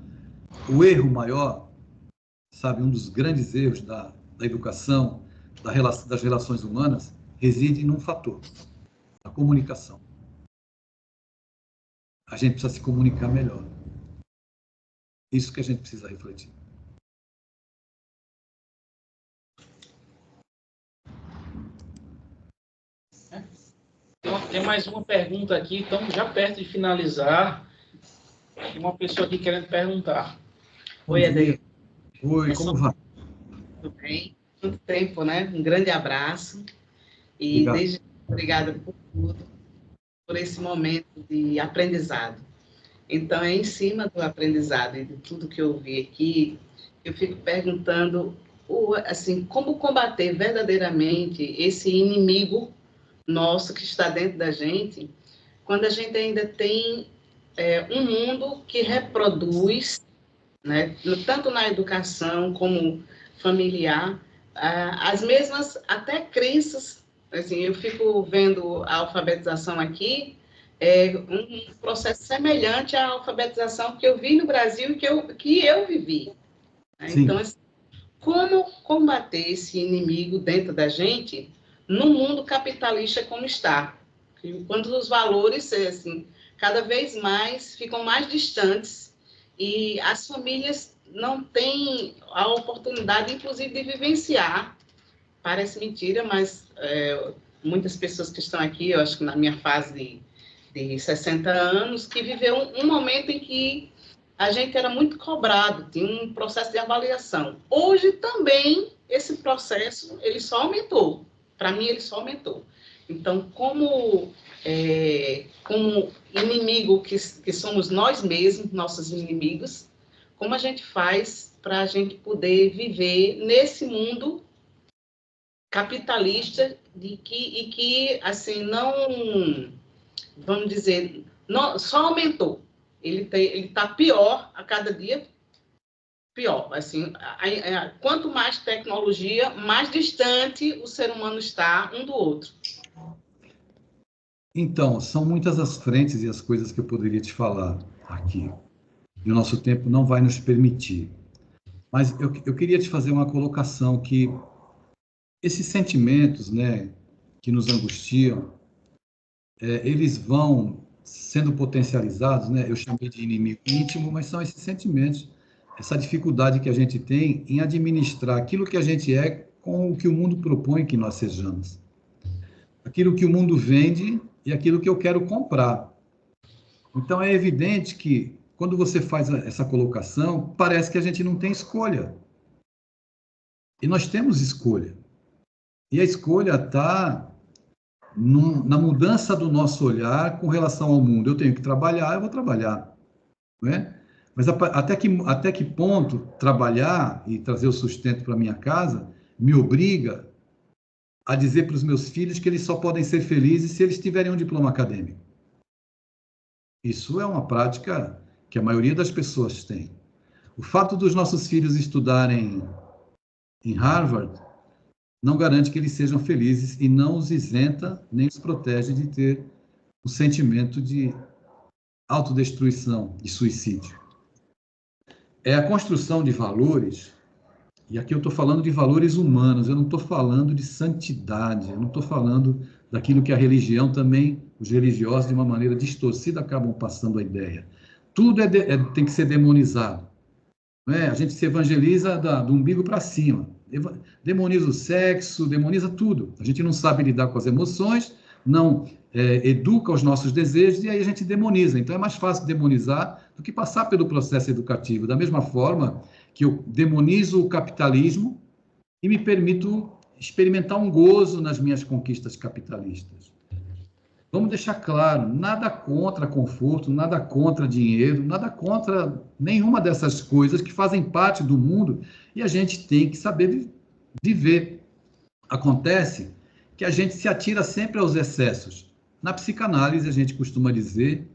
o erro maior, sabe, um dos grandes erros da educação, das relações humanas, reside num fator, a comunicação. A gente precisa se comunicar melhor. Isso que a gente precisa refletir. Tem mais uma pergunta aqui, estamos já perto de finalizar. Tem uma pessoa aqui querendo perguntar. Oi, Adair. Oi, como vai? Tudo bem? Muito tempo, né? Um grande abraço. E obrigada por tudo, por esse momento de aprendizado. Então, é em cima do aprendizado e de tudo que eu vi aqui, eu fico perguntando, assim, como combater verdadeiramente esse inimigo nosso que está dentro da gente, quando a gente ainda tem um mundo que reproduz, né, tanto na educação como familiar, as mesmas até crenças. Assim, eu fico vendo a alfabetização aqui, um processo semelhante à alfabetização que eu vi no Brasil e que eu vivi. Né? Então, assim, como combater esse inimigo dentro da gente no mundo capitalista como está? Quando os valores, assim, cada vez mais ficam mais distantes e as famílias não têm a oportunidade, inclusive, de vivenciar. Parece mentira, mas muitas pessoas que estão aqui, eu acho que na minha fase de 60 anos, que viveu um momento em que a gente era muito cobrado, tinha um processo de avaliação. Hoje também esse processo, ele só aumentou. Para mim, ele só aumentou. Então, como inimigo que somos nós mesmos, nossos inimigos, como a gente faz para a gente poder viver nesse mundo capitalista e que assim, não, vamos dizer, não, só aumentou. Ele está pior a cada dia, pior. Assim, quanto mais tecnologia, mais distante o ser humano está um do outro. Então, são muitas as frentes e as coisas que eu poderia te falar aqui. E o nosso tempo não vai nos permitir. Mas eu queria te fazer uma colocação que esses sentimentos, né, que nos angustiam, eles vão sendo potencializados, né? Eu chamei de inimigo íntimo, mas são esses sentimentos, essa dificuldade que a gente tem em administrar aquilo que a gente é com o que o mundo propõe que nós sejamos. Aquilo que o mundo vende e aquilo que eu quero comprar. Então, é evidente que, quando você faz essa colocação, parece que a gente não tem escolha. E nós temos escolha. E a escolha está na mudança do nosso olhar com relação ao mundo. Eu tenho que trabalhar, eu vou trabalhar. Não é? Mas até que ponto trabalhar e trazer o sustento para minha casa me obriga a dizer para os meus filhos que eles só podem ser felizes se eles tiverem um diploma acadêmico? Isso é uma prática que a maioria das pessoas tem. O fato dos nossos filhos estudarem em Harvard não garante que eles sejam felizes e não os isenta nem os protege de ter um sentimento de autodestruição, de suicídio. É a construção de valores, e aqui eu estou falando de valores humanos, eu não estou falando de santidade, eu não estou falando daquilo que a religião também, os religiosos, de uma maneira distorcida, acabam passando a ideia. Tudo tem que ser demonizado. Não é? A gente se evangeliza do umbigo para cima. Demoniza o sexo, demoniza tudo. A gente não sabe lidar com as emoções, não educa os nossos desejos, e aí a gente demoniza. Então, é mais fácil demonizar do que passar pelo processo educativo. Da mesma forma que eu demonizo o capitalismo e me permito experimentar um gozo nas minhas conquistas capitalistas. Vamos deixar claro, nada contra conforto, nada contra dinheiro, nada contra nenhuma dessas coisas que fazem parte do mundo e a gente tem que saber viver. Acontece que a gente se atira sempre aos excessos. Na psicanálise, a gente costuma dizer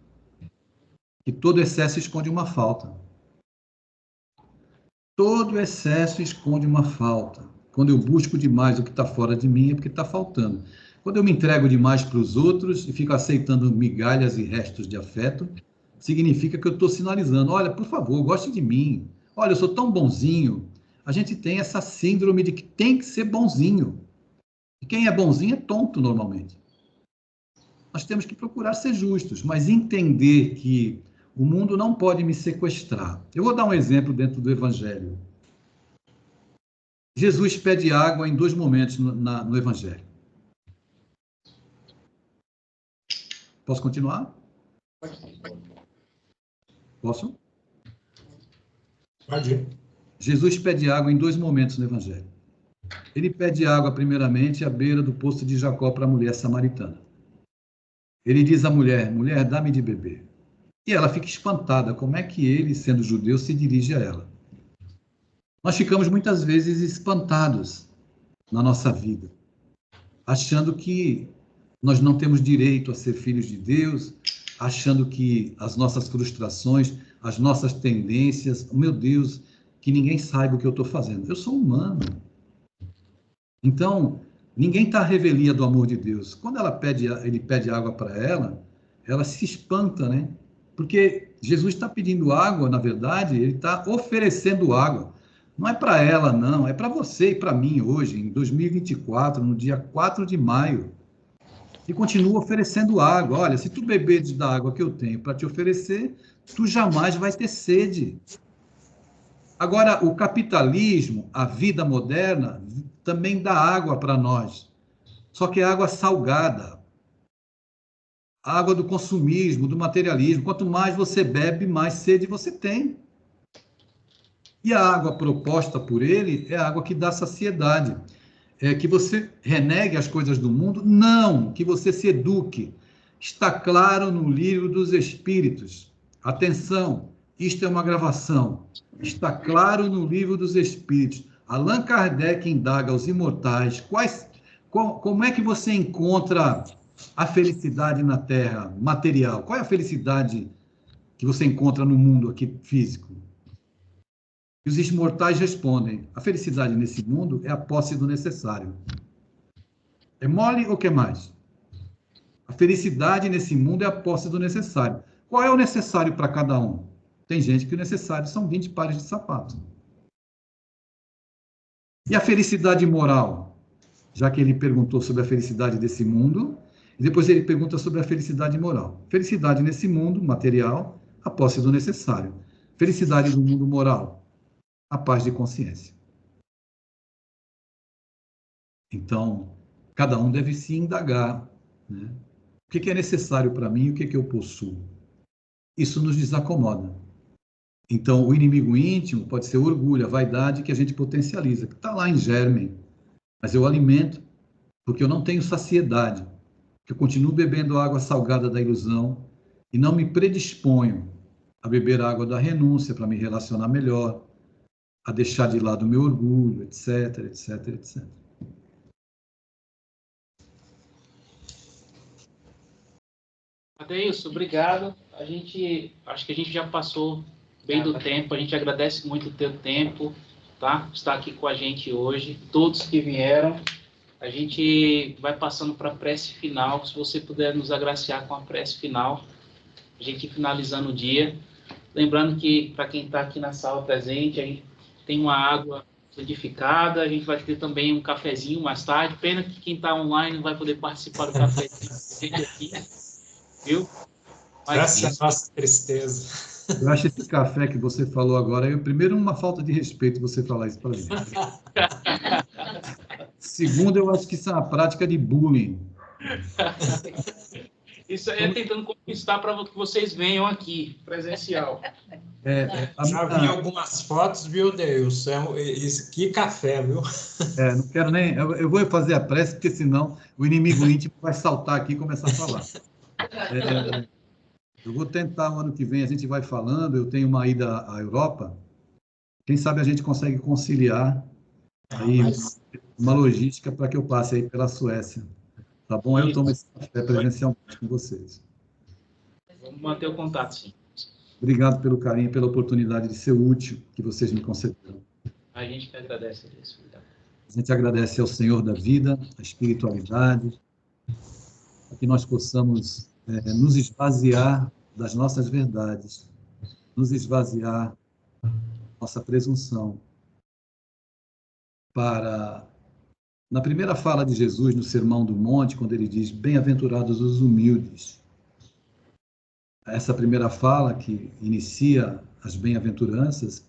que todo excesso esconde uma falta. Todo excesso esconde uma falta. Quando eu busco demais o que está fora de mim, é porque está faltando. Quando eu me entrego demais para os outros e fico aceitando migalhas e restos de afeto, significa que eu estou sinalizando, olha, por favor, goste de mim. Olha, eu sou tão bonzinho. A gente tem essa síndrome de que tem que ser bonzinho. E quem é bonzinho é tonto, normalmente. Nós temos que procurar ser justos, mas entender que o mundo não pode me sequestrar. Eu vou dar um exemplo dentro do Evangelho. Jesus pede água em 2 momentos no Evangelho. Posso continuar? Posso? Pode ir. Jesus pede água em 2 momentos no Evangelho. Ele pede água, primeiramente, à beira do poço de Jacó para a mulher samaritana. Ele diz à mulher, mulher, dá-me de beber. E ela fica espantada, como é que ele, sendo judeu, se dirige a ela? Nós ficamos muitas vezes espantados na nossa vida, achando que nós não temos direito a ser filhos de Deus, achando que as nossas frustrações, as nossas tendências, meu Deus, que ninguém saiba o que eu estou fazendo. Eu sou humano. Então, ninguém está à revelia do amor de Deus. Quando ele pede água para ela se espanta, né? Porque Jesus está pedindo água, na verdade, ele está oferecendo água. Não é para ela, não, é para você e para mim hoje, em 2024, no dia 4 de maio. E continua oferecendo água. Olha, se tu beberes da água que eu tenho para te oferecer, tu jamais vais ter sede. Agora, o capitalismo, a vida moderna, também dá água para nós. Só que é água salgada. A água do consumismo, do materialismo. Quanto mais você bebe, mais sede você tem. E a água proposta por ele é a água que dá saciedade. É que você renegue as coisas do mundo? Não, que você se eduque. Está claro no livro dos Espíritos. Atenção, isto é uma gravação. Está claro no livro dos Espíritos. Allan Kardec indaga aos imortais como é que você encontra a felicidade na Terra material? Qual é a felicidade que você encontra no mundo aqui físico? E os imortais respondem, a felicidade nesse mundo é a posse do necessário. É mole ou quer mais? A felicidade nesse mundo é a posse do necessário. Qual é o necessário para cada um? Tem gente que o necessário são 20 pares de sapatos. E a felicidade moral? Já que ele perguntou sobre a felicidade desse mundo, e depois ele pergunta sobre a felicidade moral. Felicidade nesse mundo material, a posse do necessário. Felicidade do mundo moral, a paz de consciência. Então, cada um deve se indagar, né? O que é necessário para mim e o que eu possuo? Isso nos desacomoda. Então, o inimigo íntimo pode ser o orgulho, a vaidade que a gente potencializa, que está lá em germe, mas eu alimento porque eu não tenho saciedade, que eu continuo bebendo a água salgada da ilusão e não me predisponho a beber a água da renúncia para me relacionar melhor, a deixar de lado o meu orgulho, etc, etc, etc. Adeilson, obrigado. Acho que a gente já passou bem do tempo. A gente agradece muito o teu tempo, tá? Estar aqui com a gente hoje, todos que vieram. A gente vai passando para a prece final. Se você puder nos agraciar com a prece final, a gente finalizando o dia. Lembrando que, para quem está aqui na sala presente, a gente tem uma água solidificada, a gente vai ter também um cafezinho mais tarde. Pena que quem está online não vai poder participar do cafezinho aqui, viu? Mas essa é a nossa tristeza. Eu acho esse café que você falou agora, primeiro, uma falta de respeito você falar isso para mim. Segundo, eu acho que isso é uma prática de bullying. Isso aí é tentando conquistar para que vocês venham aqui, presencial. Já vi algumas fotos, viu, Deus? Que café, viu? Não quero nem... Eu vou fazer a prece, porque senão o inimigo íntimo vai saltar aqui e começar a falar. Eu vou tentar, o ano que vem, a gente vai falando, eu tenho uma ida à Europa, quem sabe a gente consegue conciliar aí uma logística para que eu passe aí pela Suécia. Tá bom? Eu tomo esse café presencialmente com vocês. Vamos manter o contato, sim. Obrigado pelo carinho, pela oportunidade de ser útil que vocês me concederam. A gente que agradece a isso. A gente agradece ao Senhor da vida, à espiritualidade, para que nós possamos nos esvaziar das nossas verdades, nos esvaziar da nossa presunção, para, na primeira fala de Jesus no Sermão do Monte, quando ele diz, bem-aventurados os humildes, essa primeira fala que inicia as bem-aventuranças,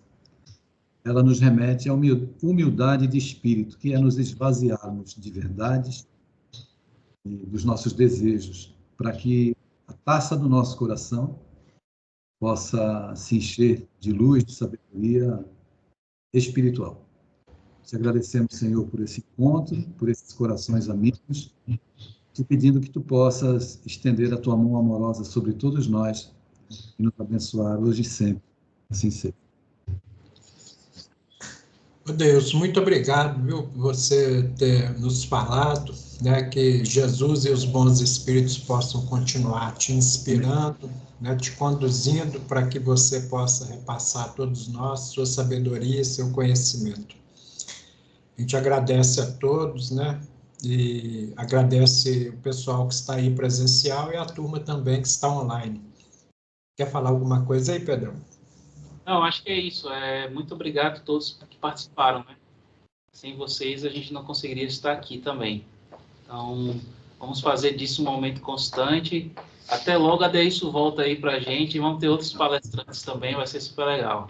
ela nos remete à humildade de espírito, que é nos esvaziarmos de verdades e dos nossos desejos, para que a taça do nosso coração possa se encher de luz, de sabedoria espiritual. Te agradecemos, Senhor, por esse encontro, por esses corações amigos, te pedindo que tu possas estender a tua mão amorosa sobre todos nós e nos abençoar hoje e sempre. Assim seja. Deus, muito obrigado, viu, por você ter nos falado, né, que Jesus e os bons espíritos possam continuar te inspirando, né, te conduzindo para que você possa repassar a todos nós sua sabedoria e seu conhecimento. A gente agradece a todos, né, e agradece o pessoal que está aí presencial e a turma também que está online. Quer falar alguma coisa aí, Pedrão? Não, acho que é isso. Muito obrigado a todos que participaram, né? Sem vocês, a gente não conseguiria estar aqui também. Então, vamos fazer disso um momento constante. Até logo, até isso volta aí para a gente. Vamos ter outros palestrantes também, vai ser super legal.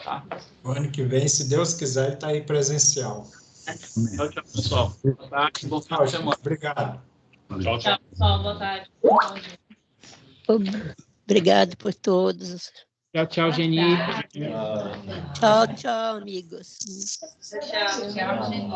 Tá? O ano que vem, se Deus quiser, está aí presencial. Tchau, tchau, pessoal. Boa tarde, bom final de semana. Obrigado. Tchau, pessoal. Boa tarde. Obrigado por todos. Tchau, tchau, Geni. Tchau, tchau, amigos. Tchau, Geni.